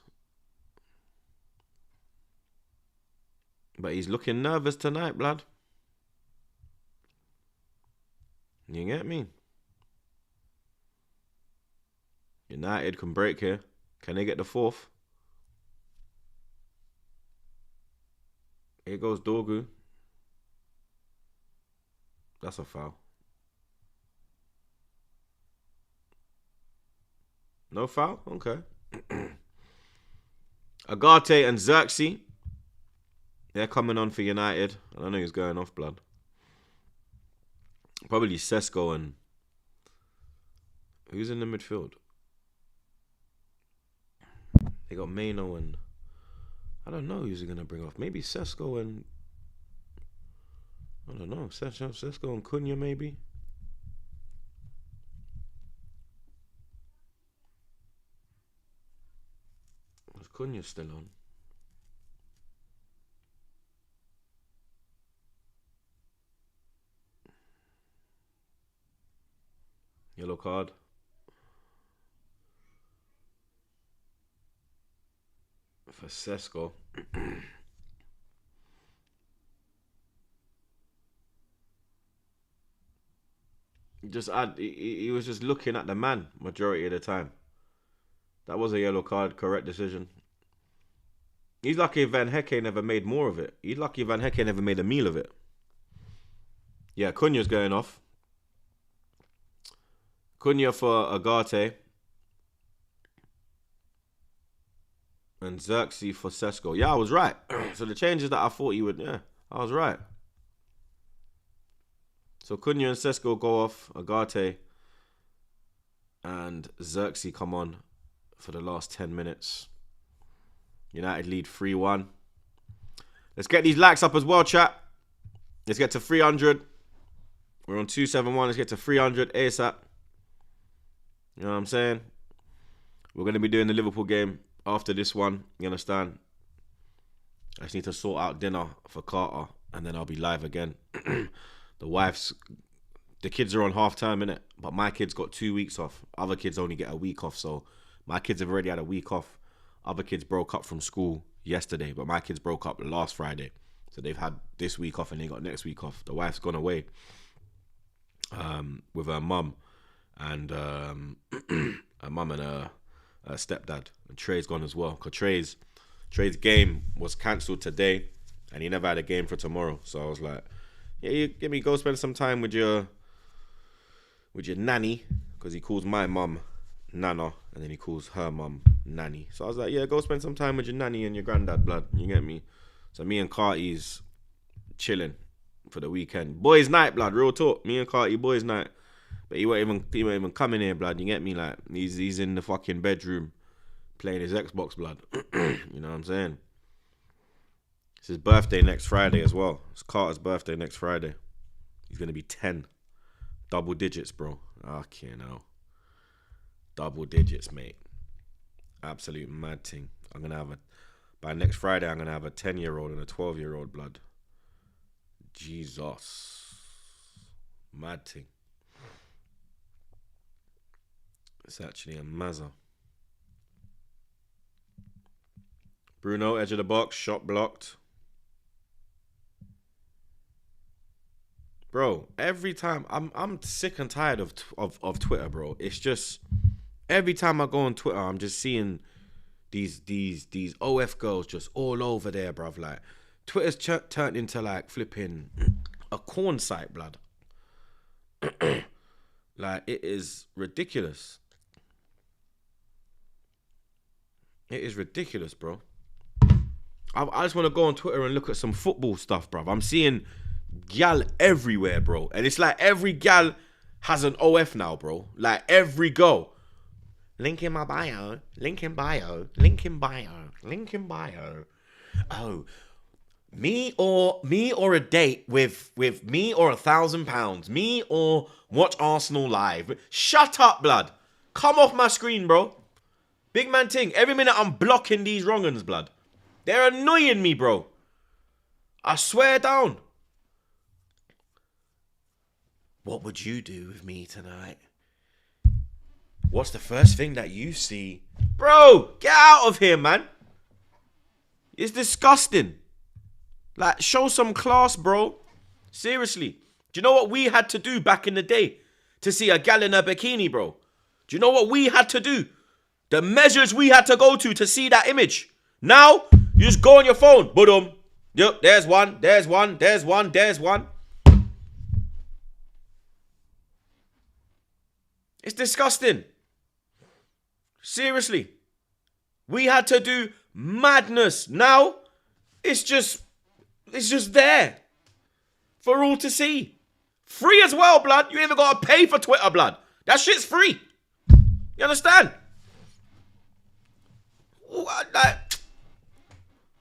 But he's looking nervous tonight, blood. You get me? United can break here. Can they get the fourth? Here goes Dorgu. That's a foul. No foul? Okay. Agate and Xerxes. They're coming on for United. I don't know who's going off, blood. Probably Sesko and... Who's in the midfield? They got Maino and... I don't know who's he going to bring off. Maybe Sesko and... I don't know. Sesko and Cunha, maybe? Is Cunha still on? Yellow card. For Sesko. He was just looking at the man majority of the time. That was a yellow card, correct decision. He's lucky Van Hecke never made more of it. He's lucky Van Hecke never made a meal of it. Yeah, Cunha's going off. Cunha for Agate. And Xerxes for Sesko. Yeah, I was right. So the changes that I thought he would... Yeah, I was right. So Cunha and Sesko go off. Agate and Xerxes come on for the last 10 minutes. United lead 3-1. Let's get these likes up as well, chat. Let's get to 300. We're on 271. Let's get to 300 ASAP. You know what I'm saying? We're going to be doing the Liverpool game after this one. You understand? I just need to sort out dinner for Carter and then I'll be live again. The kids are on half term, innit? But my kids got 2 weeks off. Other kids only get a week off. So my kids have already had a week off. Other kids broke up from school yesterday, but my kids broke up last Friday. So they've had this week off and they got next week off. The wife's gone away with her mum and her mum and her stepdad. And Trey's gone as well. Because Trey's game was cancelled today and he never had a game for tomorrow. So I was like, yeah, go spend some time with your nanny, because he calls my mum Nana and then he calls her mum Nanny. So I was like, yeah, go spend some time with your nanny and your granddad, blood. You get me? So me and Carty's chilling for the weekend. Boys night, blood. Real talk. Me and Carty, boys night. But he won't even come in here, blood. You get me? Like, he's in the fucking bedroom playing his Xbox, blood. You know what I'm saying? It's his birthday next Friday as well. It's Carter's birthday next Friday. He's going to be 10. Double digits, bro. Okay, now. Double digits, mate. Absolute mad thing. I'm going to have by next Friday, I'm going to have a 10-year-old and a 12-year-old, blood. Jesus. Mad thing. It's actually a mazza. Bruno, edge of the box, shot blocked. Bro, every time I'm sick and tired of Twitter, bro. It's just every time I go on Twitter, I'm just seeing these OF girls just all over there, bruv. Like, Twitter's turned into like flipping a corn site, blood. Like, it is ridiculous. It is ridiculous, bro. I just want to go on Twitter and look at some football stuff, bruv. I'm seeing gal everywhere, bro. And it's like every gal has an OF now, bro. Like, every girl. Link in my bio. Link in bio. Link in bio. Link in bio. Oh, me or a date with me or £1,000. Me or watch Arsenal live. Shut up, blood. Come off my screen, bro. Big man ting. Every minute I'm blocking these wrong-uns, blood. They're annoying me, bro. I swear down. What would you do with me tonight? What's the first thing that you see? Bro, get out of here, man. It's disgusting. Like, show some class, bro. Seriously. Do you know what we had to do back in the day to see a gal in a bikini, bro? Do you know what we had to do? The measures we had to go to see that image. Now, you just go on your phone. Boom. Yep, there's one. There's one. There's one. There's one. It's disgusting. Seriously. We had to do madness. Now, it's just there. For all to see. Free as well, blood. You ain't even got to pay for Twitter, blood. That shit's free. You understand?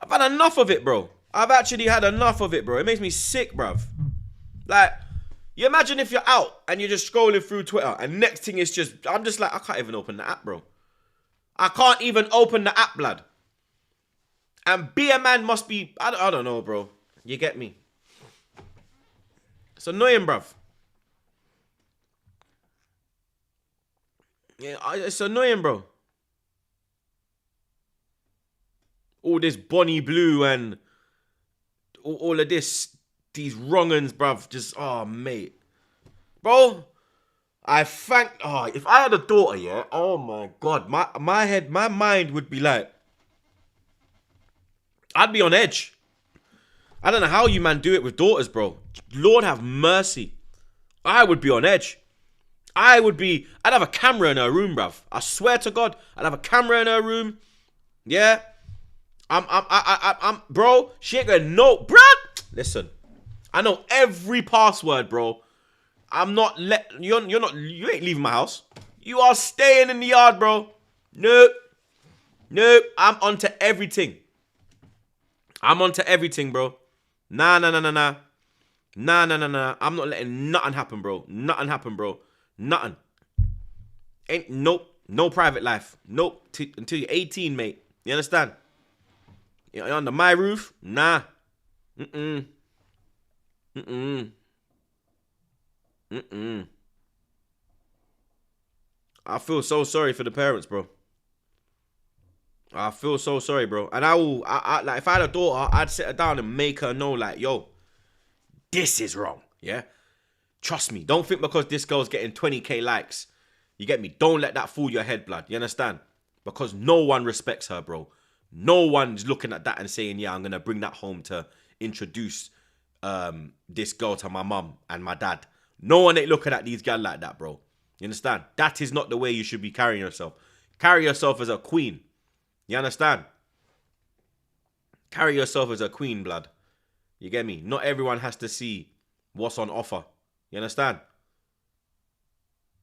I've had enough of it, bro. I've actually had enough of it, bro. It makes me sick, bruv. Like, you imagine if you're out and you're just scrolling through Twitter and next thing is just, I'm just like, I can't even open the app, bro. I can't even open the app, blood. And be a man must be, I don't know, bro. You get me? It's annoying, bruv. Yeah, it's annoying, bro. All this Bonnie Blue and all of this, these wrong-uns, bruv. Just, oh, mate. Bro, if I had a daughter, yeah, oh my God, my mind would be like, I'd be on edge. I don't know how you man do it with daughters, bro. Lord have mercy. I would be on edge. I'd have a camera in her room, bruv. I swear to God, I'd have a camera in her room. Yeah. I'm, bro, she ain't gonna know, bruh. Listen, I know every password, bro. I'm not you ain't leaving my house. You are staying in the yard, bro. Nope. I'm onto everything. Bro. Nah. I'm not letting nothing happen, bro. Nothing. Nope. No private life. Nope. Until you're 18, mate. You understand? You're under my roof? Nah. I feel so sorry for the parents, bro. I feel so sorry, bro. And like, if I had a daughter, I'd sit her down and make her know, like, yo, this is wrong, yeah? Trust me. Don't think because this girl's getting 20k likes, you get me? Don't let that fool your head, blood. You understand? Because no one respects her, bro. No one's looking at that and saying, yeah, I'm going to bring that home to introduce this girl to my mum and my dad. No one ain't looking at these girls like that, bro. You understand? That is not the way you should be carrying yourself. Carry yourself as a queen. You understand? Carry yourself as a queen, blood. You get me? Not everyone has to see what's on offer. You understand?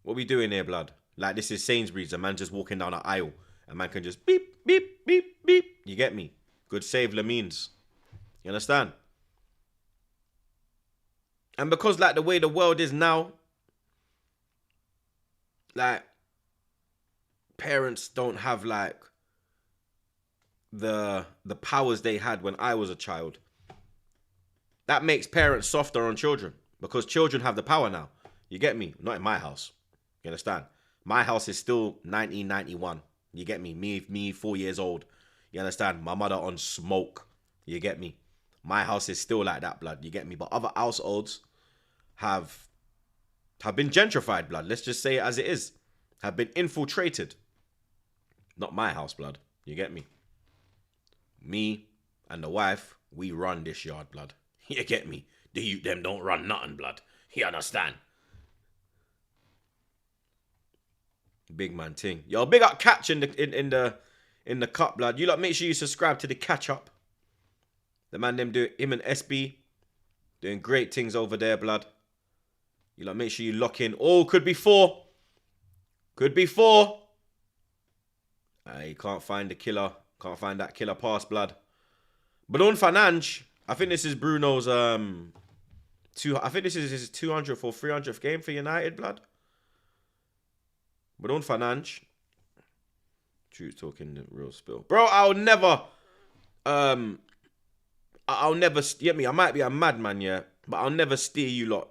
What we doing here, blood? Like, this is Sainsbury's. A man just walking down an aisle. A man can just beep, beep, beep, beep. You get me? Good save, Lamines. You understand? And because, like, the way the world is now, like, parents don't have, like, the powers they had when I was a child. That makes parents softer on children. Because children have the power now. You get me? Not in my house. You understand? My house is still 1991. You get me? Me 4 years old. You understand? My mother on smoke. You get me? My house is still like that, blood. You get me? But other households have been gentrified, blood. Let's just say it as it is. Have been infiltrated. Not my house, blood. You get me? Me and the wife, we run this yard, blood. You get me? The youth them don't run nothing, blood. You understand? Big man ting. Yo, big up Catch in the cup, blood. You lot make sure you subscribe to the Catch Up. The man them do him and SB doing great things over there, blood. You lot make sure you lock in. Oh, could be 4. Could be 4. You can't find the killer. Can't find that killer pass, blood. But on Fanange, I think this is Bruno's I think this is his 200th or 300th game for United, blood. But on Fanange, Truth talking the real spill, bro. I'll never, get me. I might be a madman, yeah, but I'll never steer you lot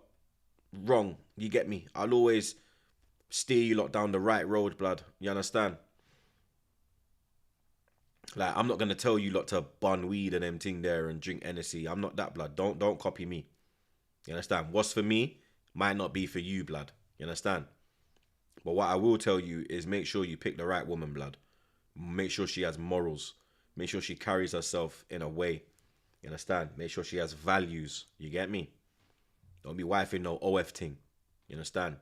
wrong. You get me? I'll always steer you lot down the right road, blood. You understand? Like, I'm not gonna tell you lot to bun weed and them thing there and drink Hennessy. I'm not that, blood. Don't copy me. You understand? What's for me might not be for you, blood. You understand? But what I will tell you is make sure you pick the right woman, blood. Make sure she has morals. Make sure she carries herself in a way. You understand? Make sure she has values. You get me? Don't be wifing no OF thing. You understand?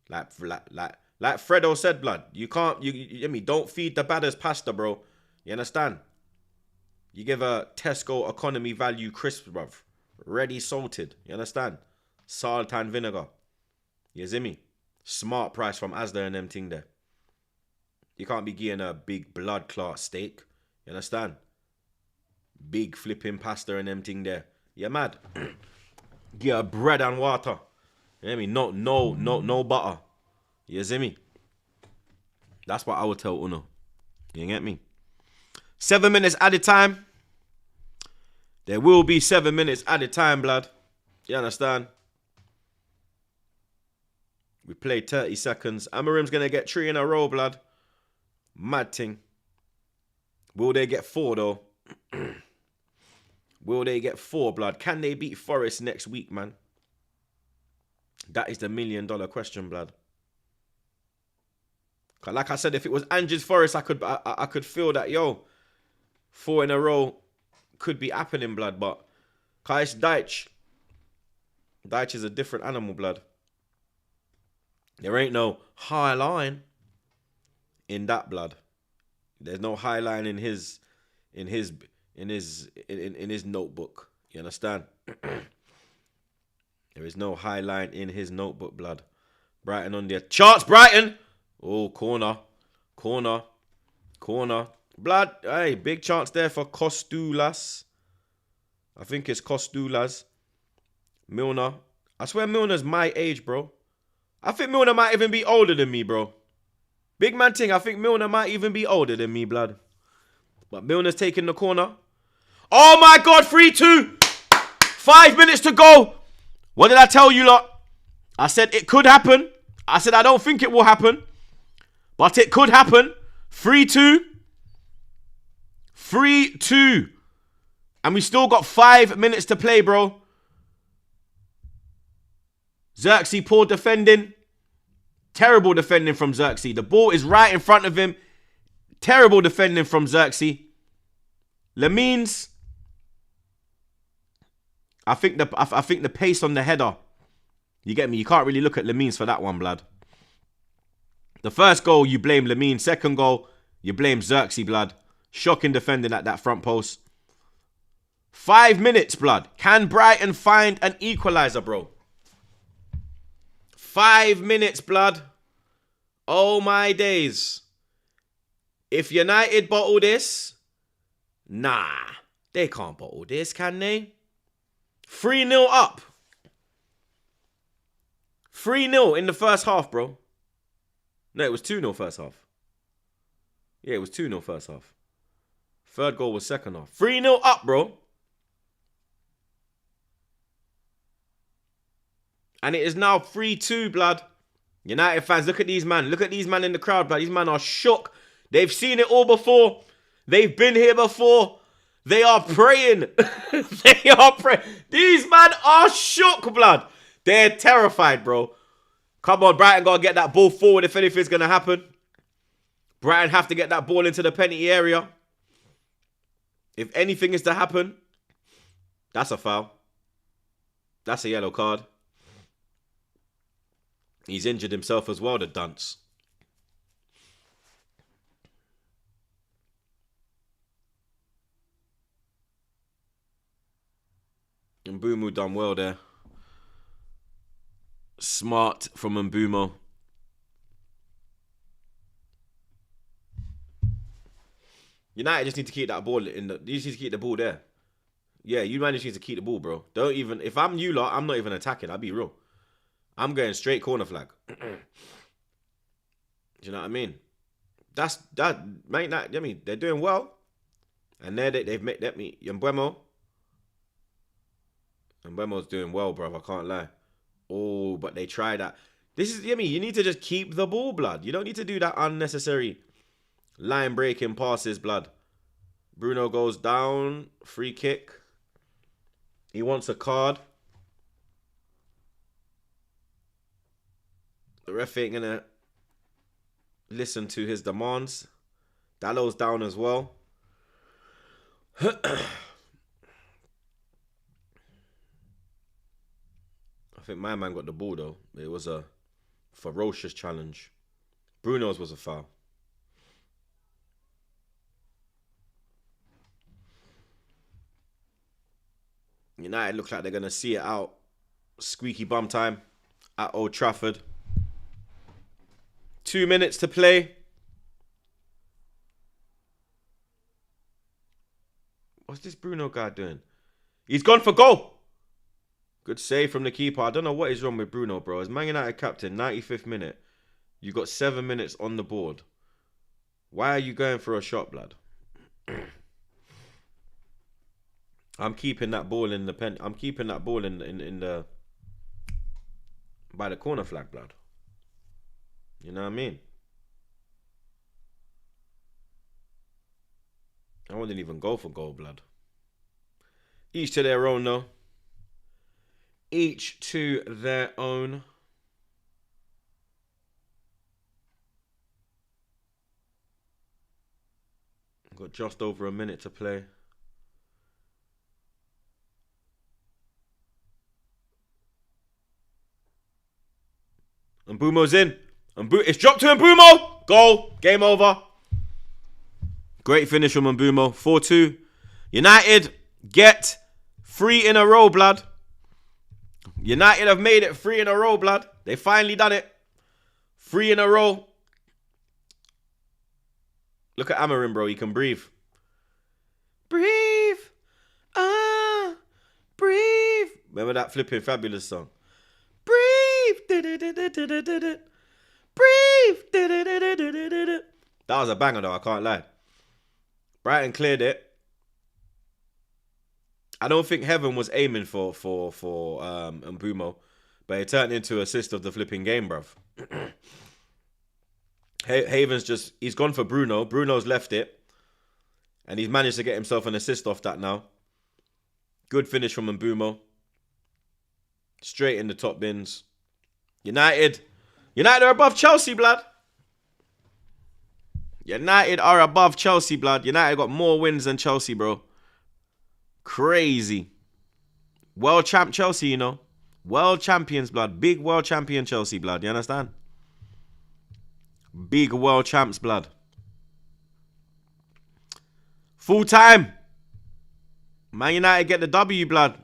Like Fredo said, blood. You can't, you get me? Don't feed the baddest pasta, bro. You understand? You give a Tesco economy value crisp, bruv. Ready salted. You understand? Salt and vinegar. You see me? Smart price from Asda and them thing there. You can't be getting a big blood clot steak. You understand? Big flipping pasta and them thing there. You mad? Get a bread and water. You hear me? No butter. You see me? That's what I would tell Uno. You get me? 7 minutes at a time. There will be 7 minutes at a time, blood. You understand? We played 30 seconds. Amarim's going to get 3 in a row, blood. Mad thing. Will they get 4, though? Will they get 4, blood? Can they beat Forest next week, man? That is the $1 million question, blood. Like I said, if it was Angers Forest, I could feel that, yo, 4 in a row could be happening, blood. But it's Deitch. Deitch is a different animal, blood. There ain't no high line in that, blood. There's no high line in his notebook. You understand? There is no high line in his notebook, blood. Brighton on there. Chance, Brighton! Oh, corner. Blood, hey, big chance there for Costulas. I think it's Costulas. Milner. I swear Milner's my age, bro. I think Milner might even be older than me, bro. Big man thing, I think Milner might even be older than me, blood. But Milner's taking the corner. Oh my God, 3-2. 5 minutes to go. What did I tell you lot? I said it could happen. I said I don't think it will happen. But it could happen. 3-2. 3-2. And we still got 5 minutes to play, bro. Xerxes, poor defending. Terrible defending from Xerxes. The ball is right in front of him. Terrible defending from Xerxes. Lamines. I think the pace on the header. You get me? You can't really look at Lamines for that one, blood. The first goal, you blame Lamine. Second goal, you blame Xerxes, blood. Shocking defending at that front post. 5 minutes, blood. Can Brighton find an equaliser, bro? 5 minutes, blood. Oh my days. If United bottle this, nah, they can't bottle this, can they? 3-0 up. 3-0 in the first half, bro. No, it was 2-0 first half. Yeah, it was 2-0 first half. Third goal was second half. 3-0 up, bro. And it is now 3-2, blood. United fans, look at these man. Look at these man in the crowd, blood. These man are shook. They've seen it all before. They've been here before. They are praying. They are praying. These man are shook, blood. They're terrified, bro. Come on, Brighton got to get that ball forward if anything's going to happen. Brighton have to get that ball into the penalty area. If anything is to happen, that's a foul. That's a yellow card. He's injured himself as well, the dunce. Mbeumo done well there. Smart from Mbeumo. United just need to keep that ball in the. You just need to keep the ball there. Yeah, you manage need to keep the ball, bro. Don't even. If I'm you lot, I'm not even attacking. I'll be real. I'm going straight corner flag. Do you know what I mean? That's that. Mate, that. I mean, they're doing well, and they've made that me Mbeumo. Mbeumo's doing well, bro. I can't lie. Oh, but they try that. This is. I mean, you need to just keep the ball, blood. You don't need to do that unnecessary line breaking passes, blood. Bruno goes down. Free kick. He wants a card. The ref ain't gonna listen to his demands. Dallow's down as well. I think my man got the ball though. It was a ferocious challenge. Bruno's was a foul. United look like they're going to see it out. Squeaky bum time at Old Trafford. 2 minutes to play. What's this Bruno guy doing? He's gone for goal. Good save from the keeper. I don't know what is wrong with Bruno, bro. As Man United captain, 95th minute. You got 7 minutes on the board. Why are you going for a shot, blood? I'm keeping that ball in the pen. I'm keeping that ball in the by the corner flag, blood. You know what I mean? I wouldn't even go for goal, blood. Each to their own, though. Each to their own. Got just over a minute to play. Mbeumo's in. It's dropped to Mbeumo. Goal. Game over. Great finish from Mbeumo. 4-2. United get 3 in a row, blood. United have made it 3 in a row, blood. They finally done it. 3 in a row. Look at Amorim, bro. He can breathe. Breathe. Breathe. Remember that flipping fabulous song? Breathe. Breathe. That was a banger though, I can't lie. Brighton cleared it. I don't think Heaven was aiming for Mbeumo, but it turned into assist of the flipping game, bruv. Haven's just, he's gone for Bruno. Bruno's left it. And he's managed to get himself an assist off that now. Good finish from Mbeumo. Straight in the top bins. United are above Chelsea, blood. United are above Chelsea, blood. United got more wins than Chelsea, bro. Crazy. World champ Chelsea, you know. World champions, blood. Big world champion Chelsea, blood. You understand? Big world champs, blood. Full time. Man United get the W, blood.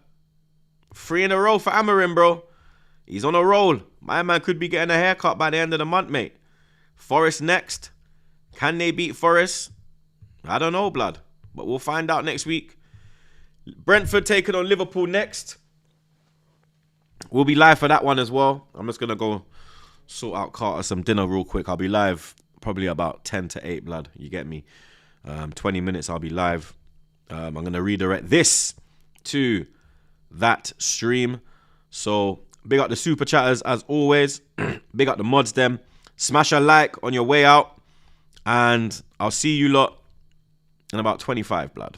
3 in a row for Amorim, bro. He's on a roll. My man could be getting a haircut by the end of the month, mate. Forest next. Can they beat Forest? I don't know, blood. But we'll find out next week. Brentford taking on Liverpool next. We'll be live for that one as well. I'm just going to go sort out Carter some dinner real quick. I'll be live probably about 10 to 8, blood. You get me? 20 minutes I'll be live. I'm going to redirect this to that stream. So big up the super chatters as always. Big up the mods them. Smash a like on your way out. And I'll see you lot in about 25, blood.